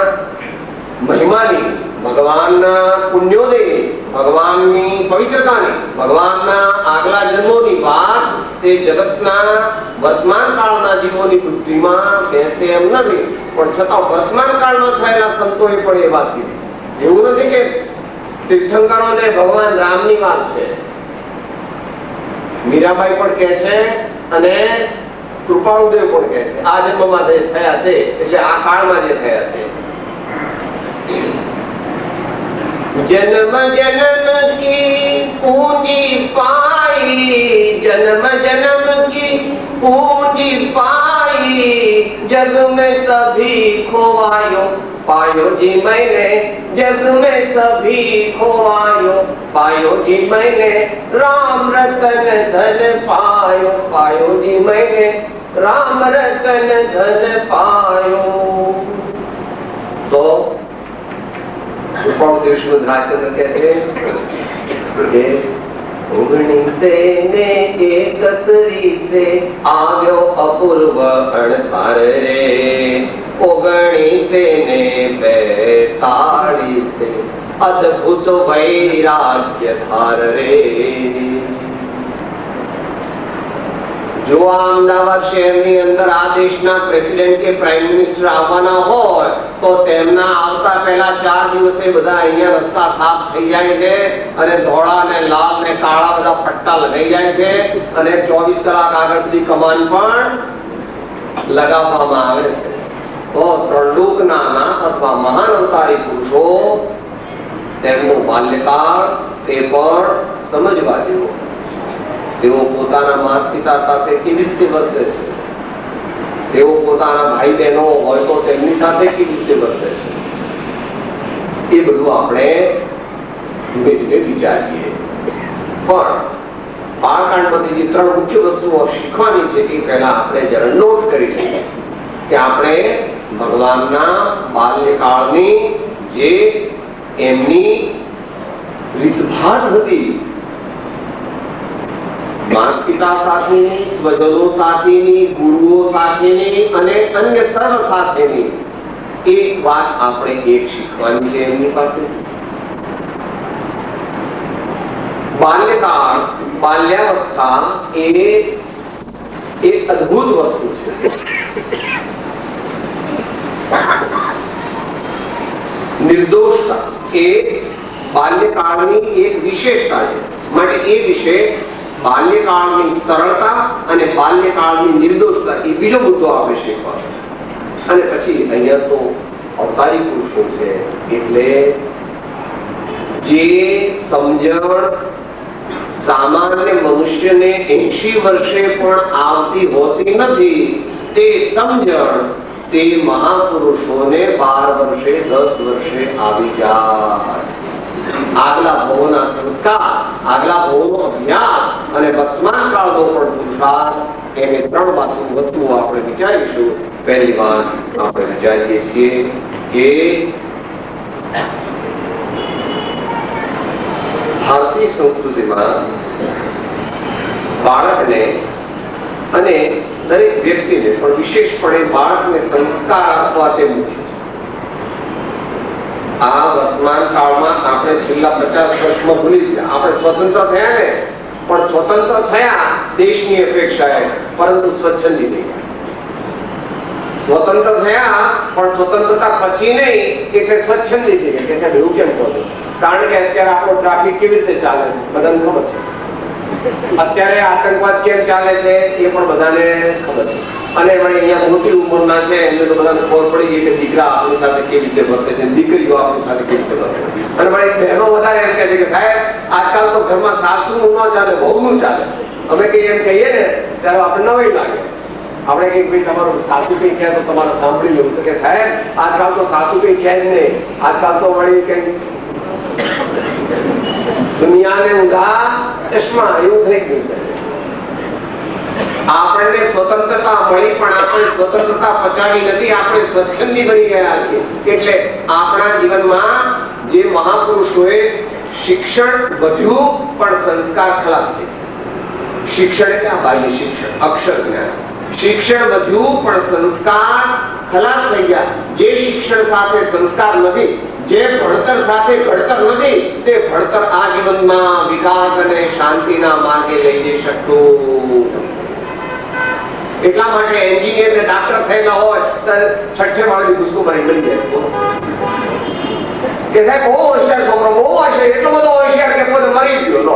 મહિમાની, ભગવાનના પુણ્યોની, ભગવાનની પવિત્રતાની, ભગવાનના આગલા જન્મોની વાત તે જગતના વર્તમાન કાળના જીવોની બુદ્ધિમાં બેસે એમ નથી. પણ છતાં વર્તમાન કાળમાં થયેલા સંતોએ પણ એ વાત કીધી. એવું નથી કે તીર્થંકરોને ભગવાન રામની વાત છે. મીરાબાઈ પણ કહે છે અને કૃપાળુદેવ પણ કહે છે આ જન્મમાં જે થયા તે, એટલે આ કાળમાં જે થયા તે. जन्म जन्म की पूंजी पाई, जन्म जन्म की पूंजी पाई, जग में सभी खोवायो पायो जी मैंने, जग में सभी खोवायो पायो जी मैंने, राम रतन धन पायो पायो जी मैंने, राम रतन धन पायो। तो राजचंद्र कहते हैं ओगणीसे ने एकतरी से आव्यो अपूर्व अणसार रे, ओगणीसे ने 42 से अद्भुत वैराग्य धार रे। જો અમદાવાદ શહેરની અંદર આ દેશના પ્રેસિડેન્ટ કે પ્રાઇમ મિનિસ્ટર આવવાના હોય તો તેમના આવતા પહેલા 4 દિવસે બધા અહીંયા રસ્તા સાફ થઈ જાય છે અને ધોળા ને લાલ ને કાળા બધા પટ્ટા લગાઈ જાય છે અને 24 કલાક આગળ સુધી કમાન પણ લગાવવામાં આવે છે. તો ત્રણલોકના અથવા મહાન અવતારી પુરુષો તેમનો બાલ્યકાળ તે પણ સમજવા જેવો. તેઓ પોતાના માતા પિતા સાથે કેવી રીતે વર્તે છે, તેઓ પોતાના ભાઈ બહેનો હોય તો તેમની સાથે કેવી રીતે વર્તે છે, એ બધું આપણે ધીમે ધીમે વિચારીએ. પણ બાળકાંડમાંથી જે 3 મુખ્ય વસ્તુઓ શીખવાની છે એ પહેલા આપણે જરા નોટ કરી લઈએ કે આપણે ભગવાનના બાલ્યકાળની જે એમની રીતભાત હતી. માતા પિતા સાથેની, સ્વજનો સાથેની, ગુરુઓ સાથેની અને અન્ય સર્વ સાથેની એક વાત આપણે એક શીખવાની છે એમની પાસે. બાલ્યકાળ, બાલ્યાવસ્થા એ એક અદ્ભુત વસ્તુ છે. નિર્દોષતા એ બાલ્યકાળની એક વિશેષતા છે. માટે એ વિશે બાલ્યકાળની સરળતા અને બાલ્યકાળની નિર્દોષતા એ બીજો મુદ્દો આપણે શીખવાનો. અને પછી અહીંયા તો અવતારી પુરુષો છે એટલે જે સમજણ સામાન્ય મનુષ્યને 80 વર્ષે પણ આવતી હોતી નથી, તે સમજણ તે મહાપુરુષોને 12 વર્ષે 10 વર્ષે આવી જાય. આગલા ભવોના સંસ્કાર, આગલા ભવોનો અભ્યાસ અને વર્તમાન કાળનો પણ પુરુષાર્થ, એને 3 વસ્તુઓ આપણે વિચારીશું. પહેલી વાત આપણે વિચારીએ છીએ કે ભારતીય સંસ્કૃતિમાં બાળકને અને દરેક વ્યક્તિને પણ વિશેષપણે બાળકને સંસ્કાર આપવા તે મુખ્ય છે. આ વર્તમાન કાળમાં આપણે છેલ્લા 50 વર્ષમાં ભૂલી ગયા. આપણે સ્વતંત્ર થયા ને, પણ સ્વતંત્ર થયા દેશની અપેક્ષાએ, પરંતુ સ્વચ્છંદી નહીં. સ્વતંત્ર થયા પણ સ્વતંત્રતા પછી નહીં, એટલે સ્વચ્છંદી થઈ ગયા. કે સાહેબ એવું કેમ કહો છો? કારણ કે અત્યારે આપણો ટ્રાફિક કેવી રીતે ચાલે છે બધાને ખબર છે. અત્યારે આતંકવાદ કેમ ચાલે છે એ પણ બધાને ખબર છે. અને અહીંયા મોટી ઉંમરના છે એમને તો બધાને ખબર પડી ગઈ કે દીકરા આપણી સાથે કેવી રીતે વર્તે છે, દીકરીઓ આપણી સાથે કેવી રીતે વર્તે છે. અને બહેનો વધારે એમ કહે છે કે સાહેબ આજકાલ તો ઘરમાં સાસુનું ન ચાલે, વહુનું ચાલે. અમે કઈ એમ કહીએ ને ત્યારે આપણે નવાઈ લાગે. આપણે કઈ ભાઈ તમારું સાસુ કઈ કહે તો તમારે સાંભળી લેવું તો કે સાહેબ આજકાલ તો સાસુ કઈ કહે જ નહીં, આજકાલ તો વળી કઈ દુનિયાને ઊંધા ચશ્મા એવું થઈ ગયું છે. આપણને સ્વતંત્રતા મળી પણ આપણે સ્વતંત્રતા પચાવી નથી, આપણે સ્વચ્છંદી બની ગયા છીએ. એટલે આપણા જીવનમાં જે મહાપુરુષોએ શિક્ષણ વધ્યું પણ સંસ્કાર ખલાસ થયા. શિક્ષણ એટલે આ બાહ્ય શિક્ષણ, અક્ષર જ્ઞાન. શિક્ષણ વધ્યું પણ સંસ્કાર ખલાસ થઈ ગયા. જે શિક્ષણ સાથે સંસ્કાર નથી, જે ભણતર સાથે ઘડતર નથી, તે ભણતર આ જીવનમાં વિકાસ અને શાંતિના માર્ગે લઈ જઈ શકતું. એટલા માટે એન્જિનિયર ને ડાક્ટર થયેલા હોય તો 6ઠે માળની ઘૂસકો મારી મળી જાય કે સાહેબ બહુ હોશિયાર છોકરો, બહુ હોશિયાર, એટલો બધો હોશિયાર કે પોતે મરી ગયો. લો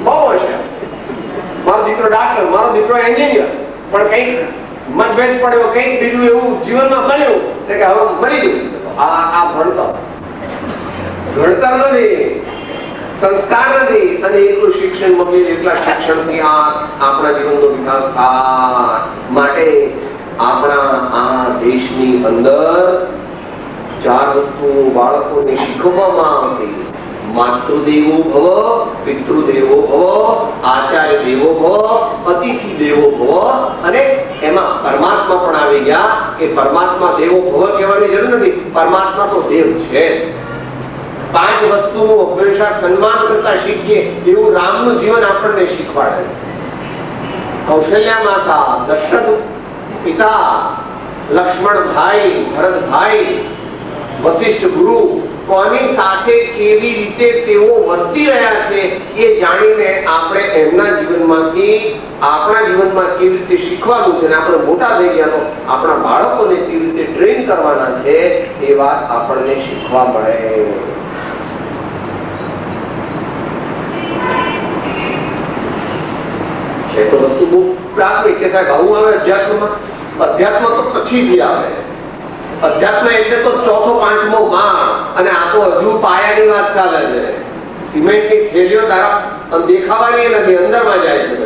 બહુ હોશિયાર, મારો દીકરો ડાક્ટર, મારો દીકરો એન્જિનિયર. પણ કઈક મતભેદ પડ્યો, કઈક બીજું એવું જીવનમાં બન્યું કે હવે મરી ગયું. આ ભણતર ઘડતર નથી, સંસ્કાર નથી. અને એટલું શિક્ષણ મળે એટલા શિક્ષણથી આપણા જીવનનો વિકાસ થાય. માટે આપણા આ દેશની અંદર 4 વસ્તુઓ બાળકોને શીખવવામાં આવતી. માતૃદેવો ભવ, પિતૃદેવો ભવ, આચાર્ય દેવો ભવ, અતિથિ દેવો ભવ. અને એમાં પરમાત્મા પણ આવી ગયા કે પરમાત્મા દેવો ભવ કહેવાની જરૂર નથી, પરમાત્મા તો દેવ છે. 5 વસ્તુનું હંમેશા સન્માન કરતા શીખીએ એવું રામનું જીવન આપણને શીખવાડે. કૌશલ્યા માતા, દશરથ પિતા, લક્ષ્મણ ભાઈ, ભરત ભાઈ, વશિષ્ઠ ગુરુ, કોની સાથે કેવી રીતે તેઓ વર્તી રહ્યા છે એ જાણીને આપણે એમના જીવનમાંથી આપણા જીવનમાં કેવી રીતે શીખવાનું છે. આપણે મોટા થઈ ગયા તો આપણા બાળકોને કેવી રીતે ટ્રેન કરવાના છે એ વાત આપણને શીખવા મળે. છે તો વસ્તુ બહુ પ્રાથમિક કે સાહેબ આવું આવે અધ્યાત્મમાં. અધ્યાત્મ તો પછીથી આવે. અધ્યાત્મ એટલે તો 4થો 5મો માળ, અને આ તો હજુ પાયાની વાત ચાલે છે. સિમેન્ટની થેલીઓ તારા દેખાવાની નથી, અંદરમાં જાય છે.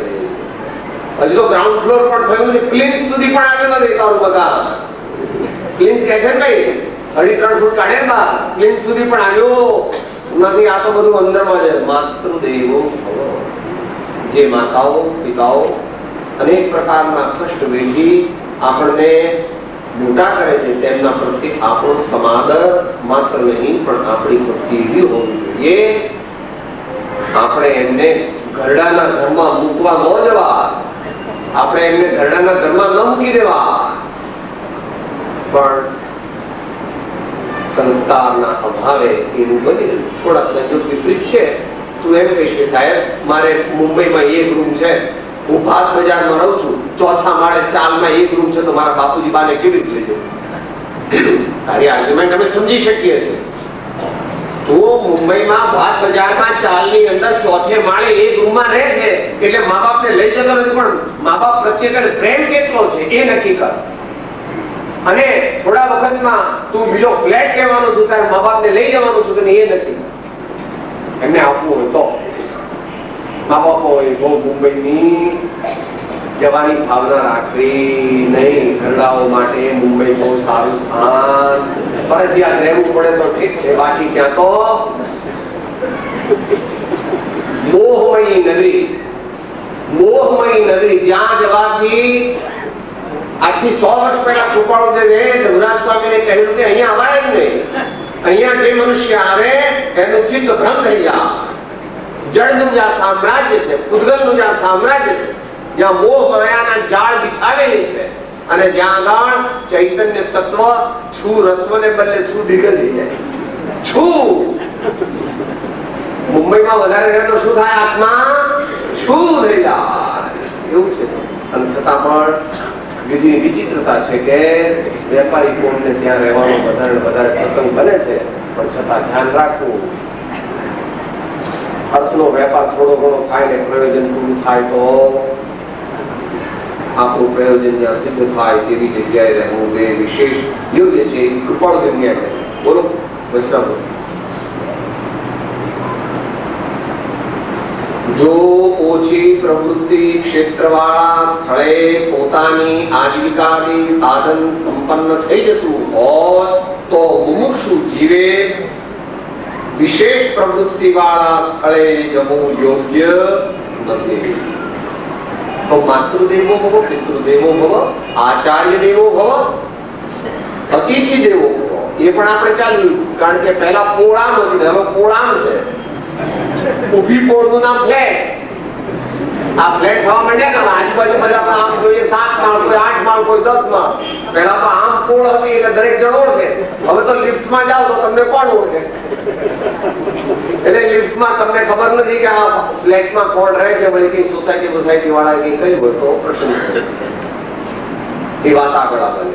હજુ તો ગ્રાઉન્ડ ફ્લોર પણ થયું નથી, પ્લિન્થ સુધી પણ આવ્યું નથી. તારું બધા પ્લિન્થ કહે છે ને ભાઈ 2.5-3 ફૂટ કાઢે ને બહાર, પ્લિન્થ સુધી પણ આવ્યો નથી. આ તો બધું અંદરમાં છે. માતૃદેવો જે માતાઓ પિતાઓ અનેક પ્રકારના કષ્ટ વેઠી આપણને મોટા કરે છે, તેમના પ્રત્યે આપણો સમાદર માત્ર નહીં પણ આપણી ભક્તિ એવી હોવી જોઈએ આપણે એમને ઘરડાના ઘરમાં મૂકવા ન જવા, આપણે એમને ઘરડાના ઘરમાં ન મૂકી દેવા, પણ સંસ્કારના અભાવે એવું બની રહ્યું. થોડા સંજોગ વિપરીત છે. તું એમ કહીશ કે સાહેબ મારે મુંબઈમાં એક રૂમ છે, હું ભાત બજારમાં રહું છું, ચોથા માળે ચાલમાં એક રૂમ છે, તો મારા બાપુજી બાને કેવી રીતે લઈ જવું? તારી આર્ગ્યુમેન્ટ અમે સમજી શકીએ છીએ. તો મુંબઈમાં ભાત બજારમાં ચાલની અંદર ચોથે માળે એક રૂમમાં રહે છે એટલે મા બાપને લઈ જતો નથી, પણ મા બાપ પ્રત્યે પ્રેમ કેટલો છે એ નક્કી કર. અને થોડા વખતમાં તું બીજો ફ્લેટ લેવાનો છું, તારે મા બાપને લઈ જવાનું છું કે એ નથી એમને આપવું હોય તો. મા બાપો બહુ મુંબઈની જવાની ભાવના રાખવી નહીં. ઘરડાઓ માટે મુંબઈ બહુ સારું સ્થાન, ફરજિયાત રહેવું પડે તો ઠીક છે, બાકી ત્યાં તો મોહમયી નગરી, મોહમયી નગરી. ત્યાં જવાથી આજથી 100 વર્ષ પહેલા કૃપાળુદેવે ધનરાજ સ્વામીને કહ્યું કે અહીંયા અવાય જ નહીં. અહીંયા જે મનુષ્ય આવે એનું ચિત્ત ભ્રમ થઈ જાય. જળનું જ્યાં સામ્રાજ્ય છે, પૂતગલનું જ્યાં સામ્રાજ્ય છે, જ્યાં મોહ માયાના જાળ બિછાવેલી છે, અને જ્યાં આગળ ચૈતન્ય તત્વ છું રસ્વને બદલે છું દીગલી જાય. છું મુંબઈમાં વધારે રહે તો શું થાય? આત્મા છું થઈ જાય એવું છે. અને છતાં પણ બીજી વિચિત્રતા છે કે વેપારી કોમને ત્યાં રહેવાનો વધારે પ્રસંગ બને છે, પણ છતાં ધ્યાન રાખવું. અર્થનો વેપાર થોડો ઘણો થાય ને પ્રયોજન પૂરું થાય તો આપણું પ્રયોજન જ્યાં સિદ્ધ થાય તેવી જગ્યાએ રહેવું તે વિશેષ યોગ્ય છે. કૃપાળુ જગ્યા છે. બોલો વૈષ્ણવ. જો ઓછી પ્રવૃત્તિ ક્ષેત્રવાળા સ્થળે પોતાની આજીવિકાની સાધન સંપન્ન થઈ જતું હોય તો મુમુક્ષુ જીવે વિશેષ પ્રવૃત્તિ વાળા સ્થળે જવું યોગ્ય નથી. તો માતૃદેવો ભવ, પિતૃદેવો ભવ, આચાર્ય દેવો ભવ, અતિથિ દેવો ભવ એ પણ આપણે ચાલ્યું. કારણ કે પહેલા પોળામ હતું, હવે પોળામ છે. ઉભી પોળનું નામ ફ્લેટ. આ ફ્લેટ થવા માંડ્યા ને આજુબાજુ બધા આમ જોઈએ 7 માળ, કોઈ 8 માળ, કોઈ 10 માળ. પહેલા તો આમ પોળ હતી એટલે દરેક જણ ઓળખે. હવે તો લિફ્ટમાં જાઓ તો તમને કોણ ઓળખે? એટલે લિફ્ટમાં તમને ખબર નથી કે આ ફ્લેટમાં કોણ રહે છે, વળી કઈ સોસાયટી વાળા કઈ કર્યું હોય તો પ્રશ્ન એ વાત આગળ આવે.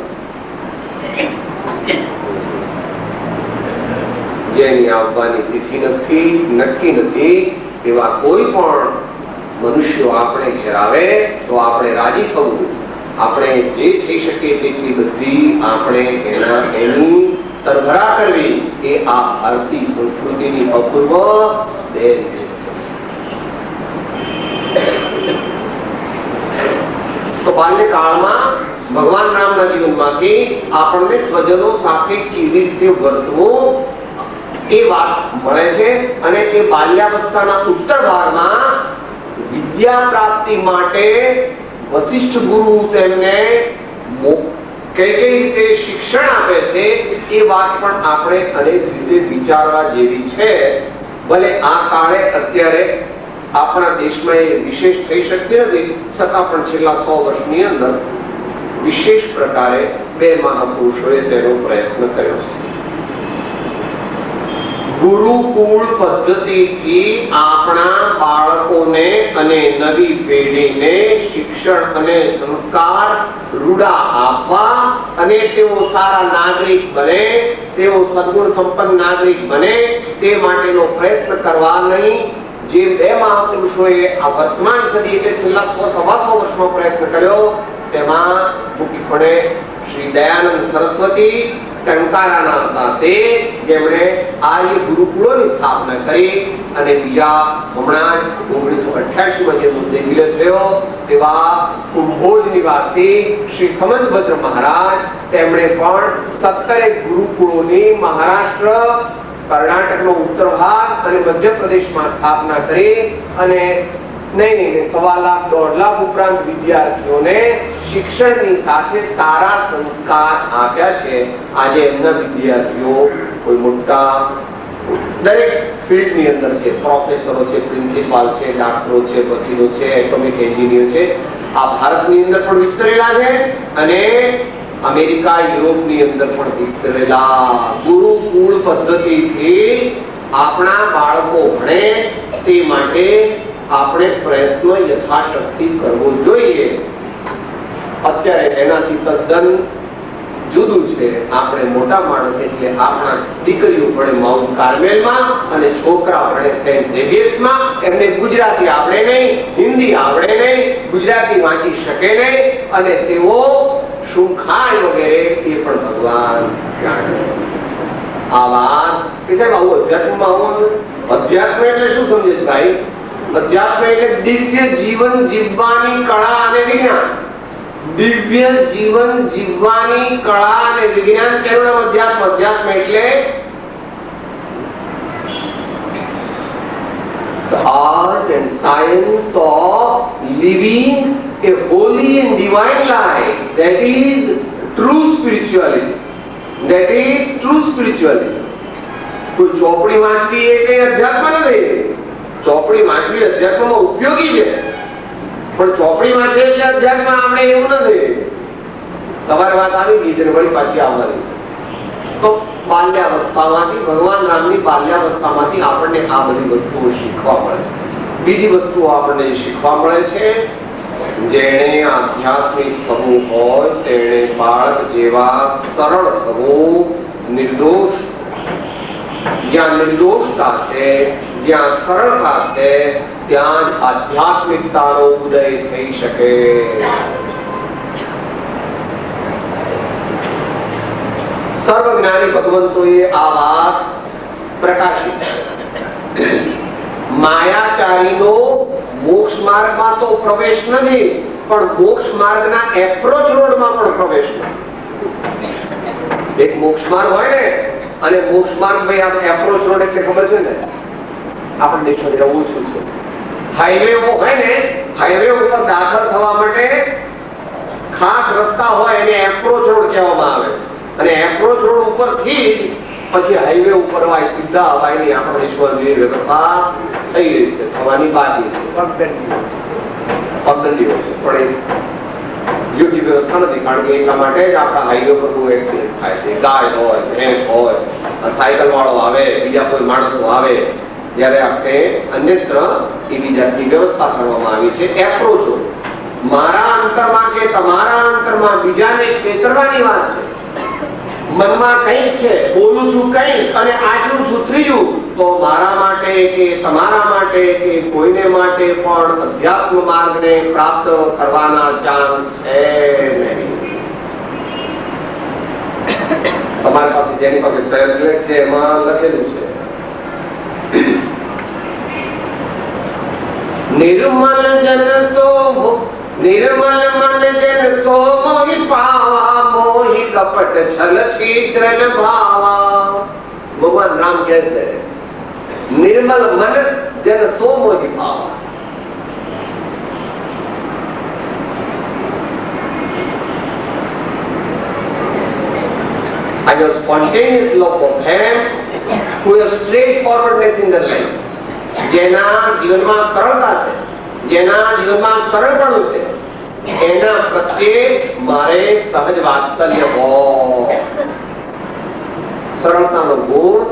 જેની આવવાની તિથિ નથી, નક્કી નથી, એવા કોઈ પણ મનુષ્યો આપણે ઘેર આવે તો આપણે રાજી થવું. આપણે જે થઈ શકે તેટલી બધી આપણે એની સરભરા કરવી. એ આ ભારતીય સંસ્કૃતિની અપૂર્વ દેન છે. તો બાલ્યકાળમાં ભગવાન રામના જીવનમાંથી આપણને સ્વજનો સાથે કેવી રીતે વર્તવું એ વાત મળે છે. અને એ બાલ્યાવસ્થાના ઉત્તર ભાગમાં વિદ્યા પ્રાપ્તિ માટે વશિષ્ઠ ગુરુ તેમને કઈ રીતે શિક્ષણ આપે છે એ વાત પણ આપણે અનેક રીતે વિચારવા જેવી છે. ભલે આ કાળે અત્યારે આપણા દેશમાં એ વિશેષ થઈ શકતી નથી, છતાં પણ છેલ્લા 100 વર્ષની અંદર વિશેષ પ્રકારે 2 મહાપુરુષોએ તેનો પ્રયત્ન કર્યો છે. ગુરુકુળ પદ્ધતિથી આપણા બાળકોને અને નવી પેઢીને શિક્ષણ અને સંસ્કાર રૂડા આપવા અને તેઓ સારા નાગરિક બને, તેઓ સદગુણ સંપન્ન નાગરિક બને તે માટેનો પ્રયત્ન કરવા નહીં. જે 2 મહાપુરુષોએ આ વર્તમાન સદી એટલે છેલ્લા 100-125 વર્ષમાં પ્રયત્ન કર્યો તેમાં મુખ્યપણે શ્રી દયાનંદ સરસ્વતી ટંકારાના હતા, તે જેમણે આર્ય ગુરુકુળોની સ્થાપના કરી. અને બીજા હમણાં 1988માં જે મુદ્દે વિલય થયો તેવા કુંભોજ નિવાસી શ્રી સમંતભદ્ર મહારાજ, તેમણે પણ 17 ગુરુકુળોની મહારાષ્ટ્ર, કર્ણાટકનો ઉત્તર ભાગ અને મધ્યપ્રદેશમાં સ્થાપના કરી. અને નહીં 1.25 લાખ 1.5 લાખ ઉપરાંત વિદ્યાર્થીઓને શિક્ષણની સાથે સારા સંસ્કાર આપ્યા છે. આજે એમના વિદ્યાર્થીઓ કોઈ મોટા દરેક ફિલ્ડની અંદર છે, પ્રોફેસરો છે, પ્રિન્સિપાલ છે, ડાક્ટરો છે, વકીલો છે, એટોમિક એન્જિનિયર છે. આ ભારતની અંદર પણ વિસ્તરેલા છે અને અમેરિકા, યુરોપની અંદર પણ વિસ્તરેલા. ગુરુકુળ પદ્ધતિથી આપણા બાળકો ભણે તે માટે આપણે પ્રયત્ન યથાશક્તિ કરવો જોઈએ. અત્યારે એનાથી તદ્દન જુદું છે. આપણે મોટા માણસ એટલે આપણા દીકરીઓ ભણે માઉન્ટ કાર્મેલમાં અને છોકરા ભણે સેન્ટ ઝેવિયર્સમાં. એમને ગુજરાતી આવડે નહીં, હિન્દી આવડે નહીં, ગુજરાતી વાંચી શકે નહીં અને તેઓ શું ખાય વગેરે એ પણ ભગવાન જાણે. આ વાત કે સાહેબ આવું અધ્યાત્મમાં આવું. અધ્યાત્મ એટલે શું સમજે છે ભાઈ? અધ્યાત્મ એટલે દિવ્ય જીવન જીવવાની કળા અને વિજ્ઞાન. દિવ્ય જીવન જીવવાની કળા અને વિજ્ઞાન, તેનું નામ અધ્યાત્મ. અધ્યાત્મ એટલે the art and science of living a holy and divine life. That is true spirituality. That is true spirituality. કોઈ ચોપડી વાંચવી એ કઈ અધ્યાત્મ નથી. ચોપડી વાંચવી અધ્યાત્મમાં ઉપયોગી છે, પણ ચોપડી વાંચે એટલે અધ્યાત્મ આપણે એવું નથી. સવારે વાત આવી ગઈ છે વળી પાછી આવવાની. તો બાલ્યાવસ્થામાંથી, ભગવાન રામની બાલ્યાવસ્થામાંથી આપણને આ બધી વસ્તુઓ શીખવા મળે. બીજી વસ્તુઓ આપણને શીખવા મળે છે, જેણે આધ્યાત્મિક થવું હોય તેણે બાળક જેવા સરળ થવું, નિર્દોષ. જ્યાં નિર્દોષતા છે, જ્યાં સરળતા છે, ત્યાં જ આધ્યાત્મિકતાનો ઉદય થઈ શકે. સર્વજ્ઞાની ભગવંતોએ આ વાત પ્રકાશિત. માયાચારીનો મોક્ષ માર્ગમાં તો પ્રવેશ નથી, પણ મોક્ષ માર્ગના એપ્રોચ રોડમાં પણ પ્રવેશ નથી. એક મોક્ષ માર્ગ હોય ને, અને મોક્ષ માર્ગ ભાઈ આ એપ્રોચ રોડ એટલે ખબર છે ને, આપણે દેશમાં જવું છું. હાઈવે હોય ને, હાઈવે ઉપર દાખલ થવા માટે ખાસ રસ્તા હોય એને એપ્રોચ રોડ કહેવામાં આવે. અને એપ્રોચ રોડ ઉપરથી પછી હાઈવે ઉપર સીધા હવાઈની આપણા દેશમાં જે વ્યવસ્થા થઈ રહી છે, થવાની બાકી છે. પગદંડીઓ પણ યોગ્ય વ્યવસ્થા નથી, કારણ કે એટલા માટે જ આપણા હાઈવે પર બહુ એક્સિડન્ટ થાય છે. ગાય હોય, ભેંસ હોય, સાયકલ વાળો આવે, બીજા કોઈ માણસો આવે, જયારે આપણે અન્યત્ર એવી જાતની વ્યવસ્થા કરવામાં આવી છે. એપ્રોચ રોડ મારા અંતરમાં કે તમારા અંતરમાં બીજાને છેતરવાની વાત છે. મનમાં કંઈક છે, બોલું છું કંઈક અને આચરું છું ત્રીજું, તો મારા માટે કે તમારા માટે કે કોઈને માટે પણ અધ્યાત્મ માર્ગને પ્રાપ્ત કરવાના ચાન્સ છે નહીં. તમારી પાસે જેની પાસે ટેબ્લેટ છે એમાં લખેલું છે નિર્મલ જન સો નિર્મલ મન જન સો મોહી પાવા, મોહી કપટ છલ છિદ્ર ભાવા. ભગવાન રામ કહે છે નિર્મલ મન જન સો મોહી પાવા. I have spontaneous love for them who have straightforwardness in their life. જેના જીવનમાં સરળતા છે, જેના જીવનમાં સરળપણું છે, એના પ્રત્યે મારે સહજ વાત્સલ્ય હોય. સરળતાનો ગુણ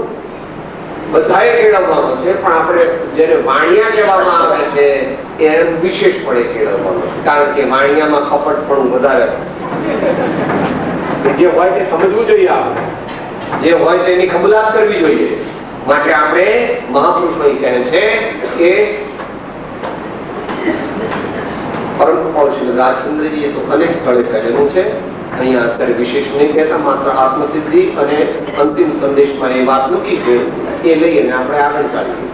બધાએ કેળવવાનો છે, પણ આપણે જેને વાણિયા કહેવામાં આવે છે એ વિશેષપણે કેળવવાનો છે, કારણ કે વાણિયામાં કપટપણું વધારે. જે હોય તે સમજવું જોઈએ, આપણે જે હોય તેની કબૂલાત કરવી જોઈએ. માટે આપણે મહાપુરુષો કહે છે કે પરમ કૃપાળુ શ્રી રાજચંદ્રજીએ તો અનેક સ્થળે કહેલું છે, અહીંયા અત્યારે વિશેષ નહીં કહેતા, માત્ર આત્મસિદ્ધિ અને અંતિમ સંદેશમાં એ વાત મૂકી છે, એ લઈને આપણે આગળ ચાલીએ.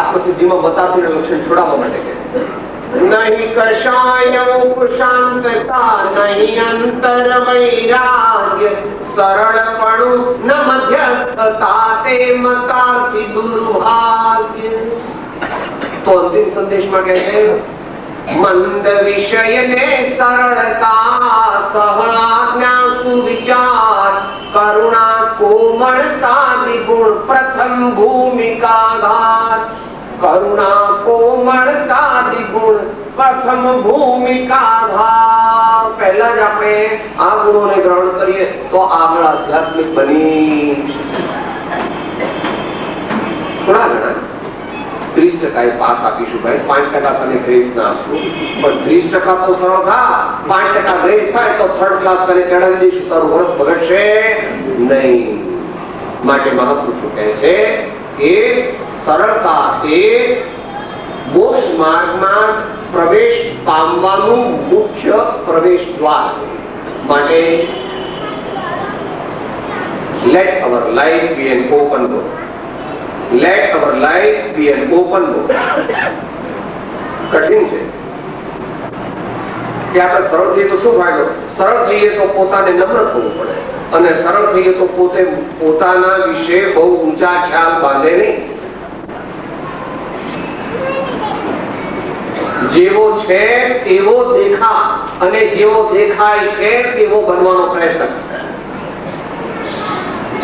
આત્મસિદ્ધિમાં મતાસી લક્ષણ છોડાવવા માટે કહે નહીં કશાય શાંતતા, નહીં અંતર વૈરાગ્ય, સરળપણું ન મધ્યસ્થતા, તે મતાથી દુર્ભાગ્ય. તો અંતિમ સંદેશમાં કહે છે મંદ વિષયને સરળતા, સહ આજ્ઞા સુવિચાર, प्रथम भूमिकाघात करुणा कोमलता द्विगुण प्रथम भूमिकाघात। पहला ज આપણે આ ગુણોને ગ્રહણ કરીએ તો આગળ આધ્યાત્મિક બની થોડા ઘણા 30% પાસ આપીશું ભાઈ, 5% તને ગ્રેસ ના આપશું, પણ 30% તો સરળ થા, 5% ગ્રેસ થાય તો થર્ડ ક્લાસ તને ચડાવી દઈશું, તારું વર્ષ બગડશે નહીં। માટે મહાપુરુષો કહે છે કે સરળતા એ મોક્ષ માર્ગમાં પ્રવેશ પામવાનું મુખ્ય પ્રવેશ દ્વાર છે। માટે let our life be an open door, let our life be an open door। કઠિન છે કે આપણે સરળ થઈએ તો શું ફાયદો? સરળ થઈએ તો પોતાને નમ્ર થવું પડે, અને સરળ થઈએ તો પોતે પોતાના વિશે બહુ ઊંચા ખ્યાલ બાંધે નહીં। જેવો છે તેવો દેખા અને જેવો દેખાય છે તેવો બનવાનો પ્રયત્ન,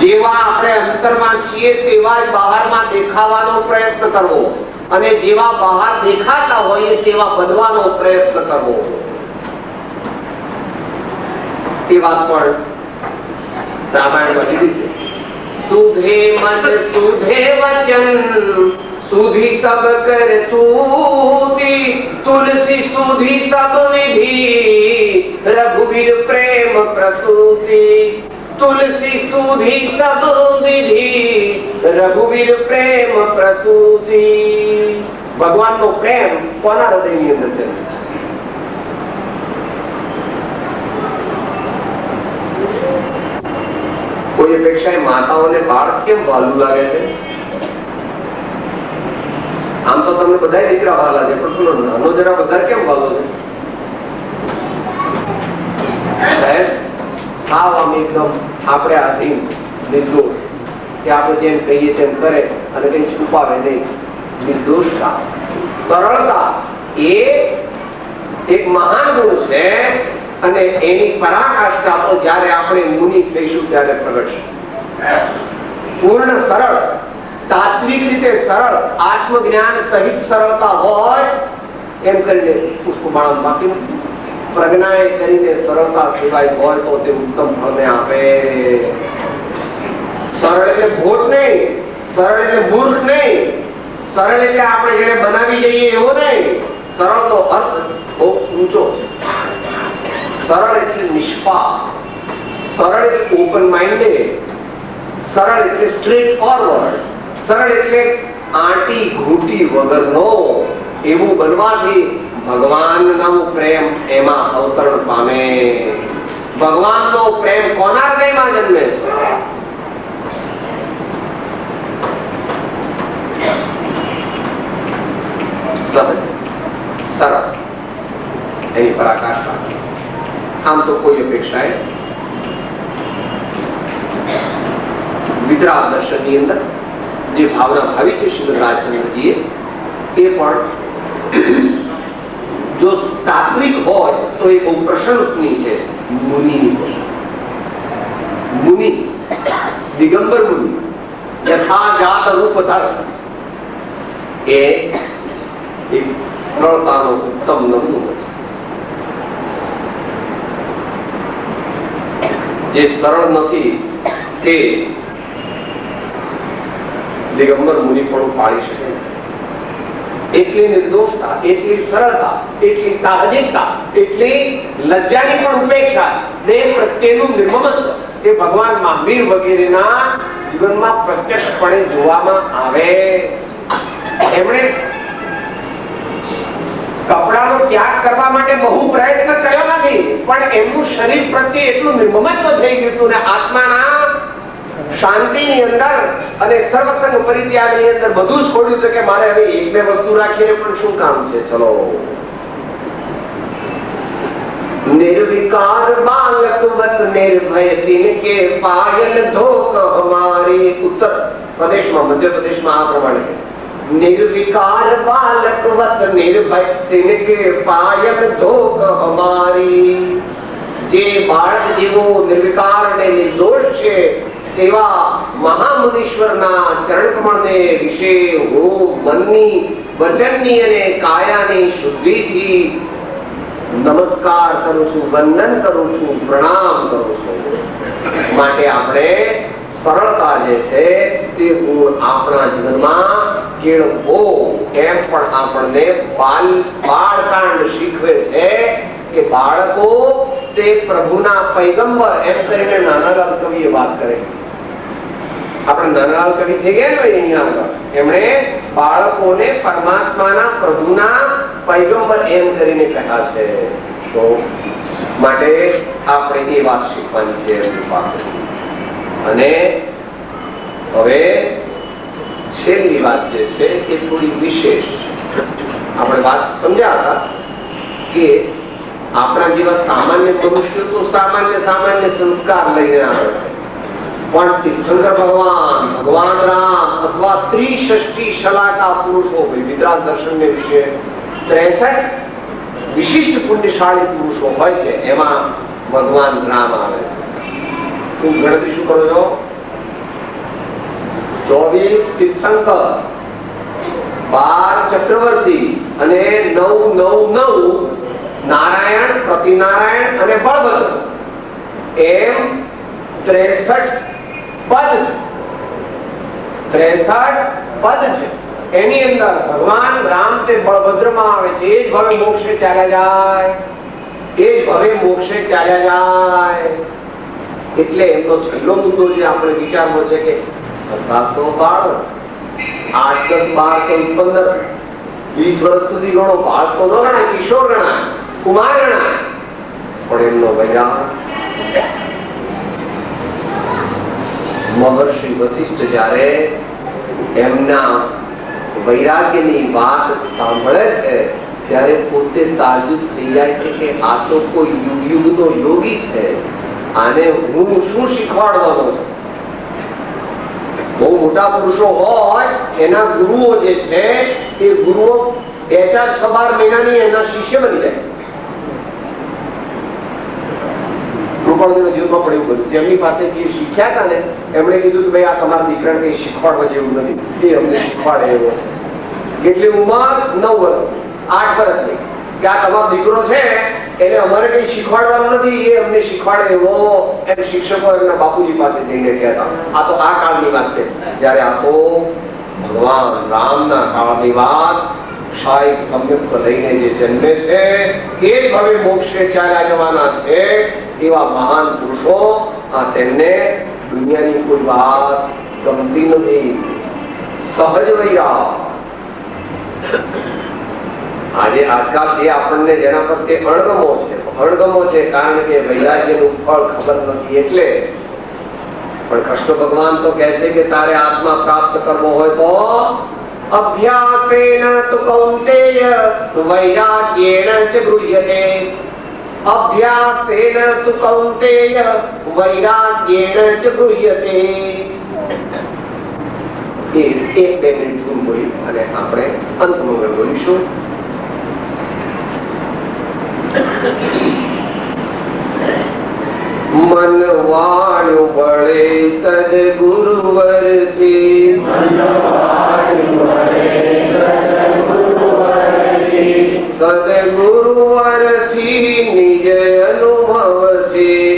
જેવા આપણે અંતરમાં છીએ તેવા જ બહારમાં દેખાવાનો પ્રયત્ન કરવો, અને જેવા બહાર દેખાતા હોઈએ તેવા બનવાનો પ્રયત્ન કરવો। એ વાત પણ રામાયણમાં કીધી છે। સુધે મન સુધે વચન સુધી સબ કર તૂતી, તુલસી સુધી સબ વિધિ રઘુવીર પ્રેમ પ્રસૂતિ। तुलसी सूधी सब विधि रघुवीर प्रेम प्रसूति। भगवान नो प्रेम कोना हृदयनी अंदर છે? કોઈ અપેક્ષાએ માતાઓને બાળક કેમ વાલું લાગે છે? આમ તો તમને બધા દીકરા વાલા છે, પણ પેલો નાનો જરા બધા કેમ વાલો છે? સાહેબ સાવ આમ એકદમ આપણે આધીન નિર્દોષ, કે આપણે જેમ કહીએ તેમ કરે અને કઈ છુપાવે નહીં। નિર્દોષતા, સરળતા એ એક મહાન ગુણ છે, અને એની પરાકાષ્ઠા તો જ્યારે આપણે મુનિ થઈશું ત્યારે પ્રગટશે। પૂર્ણ સરળ, તાત્વિક રીતે સરળ, આત્મજ્ઞાન સહિત સરળતા હોય એમ કરીને પુષ્પમાળા બાકી નથી। પ્રજ્ઞાએ કરીને સરળતા સિવાય હોય તો તે ઉત્તમ ફળને આપે। સરળ એટલે ભોટ નહીં, સરળ એટલે મૂર્ખ નહીં, સરળ એટલે આપણે જેને બનાવી જઈએ એવો નહીં। સરળનો અર્થ બહુ ઊંચો છે। સરળ એટલે નિષ્પાપ, સરળ એટલે ઓપન માઇન્ડેડ, સરળ એટલે સ્ટ્રેટ ફોરવર્ડ, સરળ એટલે આંટી ઘૂંટી વગરનો। એવું બનવાથી ભગવાનનો પ્રેમ એમાં અવતરણ પામે। ભગવાનનો પ્રેમ કોના હૃદયમાં જન્મે છે? સહજ, સરળ, એની પરાકાષ્ઠા। આમ તો કોઈ અપેક્ષાએ વિતરાગ દર્શનની અંદર જે ભાવના ભાવી છે શ્રીમદ રાજચંદ્રજીએ, એ પણ જો તાત્વિક હોય તો એ બહુ પ્રશંસનીય છે। મુનિની મુનિ, દિગંબર મુનિ, યથા જાત રૂપ ધર, એ એક સરળતાનો ઉત્તમ નમૂનો છે। જે સરળ નથી તે દિગંબર મુનિ પણ પાળી શકે। એટલી નિર્દોષતા, એટલી સરળતા, એટલી સાહજિકતા, એટલી લજ્જાની પણ ઉપેક્ષા, દેહ પ્રત્યેનું નિર્મમત્વ એ ભગવાન મહાવીર વગેરેના જીવનમાં પ્રત્યક્ષપણે જોવામાં આવે। એમણે કપડાનો ત્યાગ કરવા માટે બહુ પ્રયત્ન કર્યો નથી, પણ એમનું શરીર પ્રત્યે એટલું નિર્મમત્વ થઈ ગયું હતું ને આત્માના શાંતિની અંદર અને સર્વસંગ પરિત્યાગની અંદર બધું છોડ્યું છે કે મારે હવે એક બે વસ્તુ રાખીને પણ શું કામ છે, ચલો। निर्विकार बालक वत निर्भय तिनके पायल धोक हमारी। उत्तर प्रदेश में, मध्य प्रदेश में आ प्रमाणे निर्विकार बालक वत निर्भय तिनके पायल धोक हमारी। जे बाळक जेवो निर्विकार ने निर्दोष छे તેવા મહામુનીશ્વરના ચરણકમળને વિશે હું મનની, વચનની અને કાયાની શુદ્ધિથી નમસ્કાર કરું છું, વંદન કરું છું, પ્રણામ કરું છું. માટે આપણે સરળતા જે છે તે ગુણ આપણા જીવનમાં કેળવો. એમ પણ આપણને બાળકાંડ શીખવે છે કે બાળકો તે પ્રભુના પૈગંબર એમ કરીને નાનાલાલ કવિએ વાત કરે. આપણે નાનાલાલ કવિ થઈ ગયા ને અહીંયા આગળ, એમણે બાળકોને પરમાત્માના, પ્રભુના પૈગંબર એમ કરીને કહ્યા છે. તો માટે આપણે એ વાત શીખવાની છે એમની પાસે. અને હવે છેલ્લી વાત જે છે એ થોડી વિશેષ. આપણે વાત સમજ્યા હતા કે આપણા જેવા સામાન્ય મનુષ્યો તો સામાન્ય સંસ્કાર લઈને આવે છે, પણ તીર્થંકર ભગવાન, ભગવાન રામ અથવા ત્રિષષ્ટી શલાકા પુરુષો, વિતરાગ દર્શન વિશે 63 વિશિષ્ટ પુણ્યશાળી પુરુષો હોય છે, એમાં ભગવાન રામ આવે છે. તું ગણતરી શું કરો છો? 24 તીર્થંકર, 12 ચક્રવર્તી અને 9 નારાયણ, પ્રતિનારાયણ અને બળભદ્ર, એમ 63 પદ છે. 63 પદ છે. એની અંદર ભગવાન રામ તે બળભદ્રમાં આવે છે. એ જ ભવે મોક્ષે ચાલ્યા જાય, એ જ ભવે મોક્ષે ચાલ્યા જાય. એટલે એમનો છેલ્લો મુદ્દો જે આપણે વિચારવો છે કે તો બાળ 8, 10, 12, 14, 15, 20 વર્ષ સુધી ગણો, બાળ તો ન ગણાય, કિશોર ગણાય, કુમાર ગણાય, પણ એમનો વૈરાગ. મહર્ષિ વશિષ્ઠ જયારે એમના વૈરાગ્યની વાત સાંભળે છે ત્યારે પોતે તાજુબ થઈ જાય છે કે આ તો કોઈ યુગનો યોગી છે, આને હું શું શીખવાડવાનો છું. બહુ મોટા પુરુષો હોય એના ગુરુઓ જે છે એ ગુરુઓ 2, 4, 6, 12 મહિનાની એના શિષ્ય બની જાય. કૃપાળુજીના જીવનમાં પણ એવું બધું, જેમની પાસે જે શીખ્યા હતા ને એમણે કીધું કે ભાઈ આ તમારા દીકરાને કઈ શીખવાડવા જેવું નથી, એ અમને શીખવાડે એવો છે. કેટલી ઉંમર? 9 વર્ષની, 8 વર્ષની, કે આ તમારો દીકરો છે એને અમારે કઈ શીખવાડવાનું નથી, એ અમને શીખવાડે એવો. એમ શિક્ષકો એમના બાપુજી પાસે જઈને કહેતા. આ તો આ કાળની વાત છે, જયારે આ તો ભગવાન રામના કાળની વાત. ક્ષાયિક સંયુક્ત લઈને જે જન્મે છે એ જ હવે મોક્ષે ચાલ્યા જવાના છે. એવા મહાન પુરુષો, આ તેમને દુનિયાની કોઈ વાત ગમતી નથી. સહજ વૈરાગ. આજે આજકાલ જે આપણને જેના પ્રત્યે અણગમો છે, કારણ કે વૈરાગ્યનું ફળ ખબર નથી એટલે. પણ કૃષ્ણ ભગવાન તો કહે છે કે તારે આત્મા પ્રાપ્ત કરવો હોય તો અભ્યાસેન તુ કૌંતેય વૈરાગ્યેણ ચ ગૃહ્યતે. અભ્યાસેન તુ કૌંતેય વૈરાગ્યેણ ચ ગૃહ્યતે. એ 1-2 મિનિટ ધૂમ બોલી અને આપણે અંતમંગળ બોલીશું. મન વાળ્યું બળે સદગુરુવરથી, સદગુરુવરથી નિજ અનુભવથી,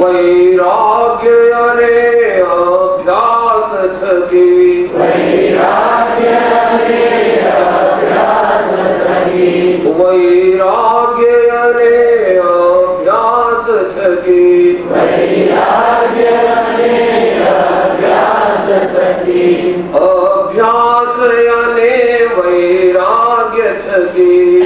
વૈરાગ્ય અને અભ્યાસ થકી, વૈરાગ્ય અને અભ્યાસ થકી, અભ્યાસ અને વૈરાગ્ય થકી,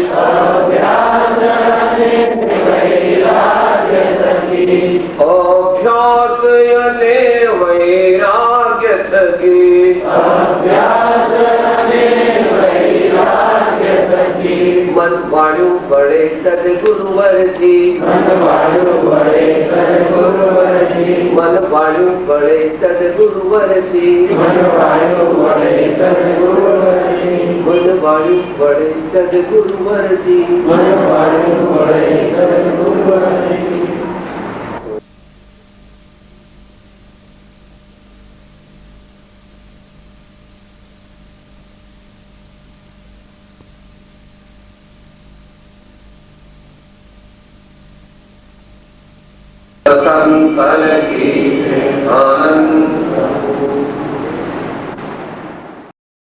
અભ્યાસ અને વૈરાગ્ય થકી, અભ્યાસ અને વૈરાગ્ય થકી, અભ્યાસ અને વૈરાગ્ય થકી, મન વાળ્યું બળે સદગુરુવરથી, મન વાળ્યું બળે સદગુરુવરથી, મન વાળ્યું બળે સદગુરુવરથી, મન વાળ્યું બળે સદગુરુવરથી, मन वायु बड़े सदगुरुवर जी, मन वायु बड़े सदगुरुवर जी। संतन की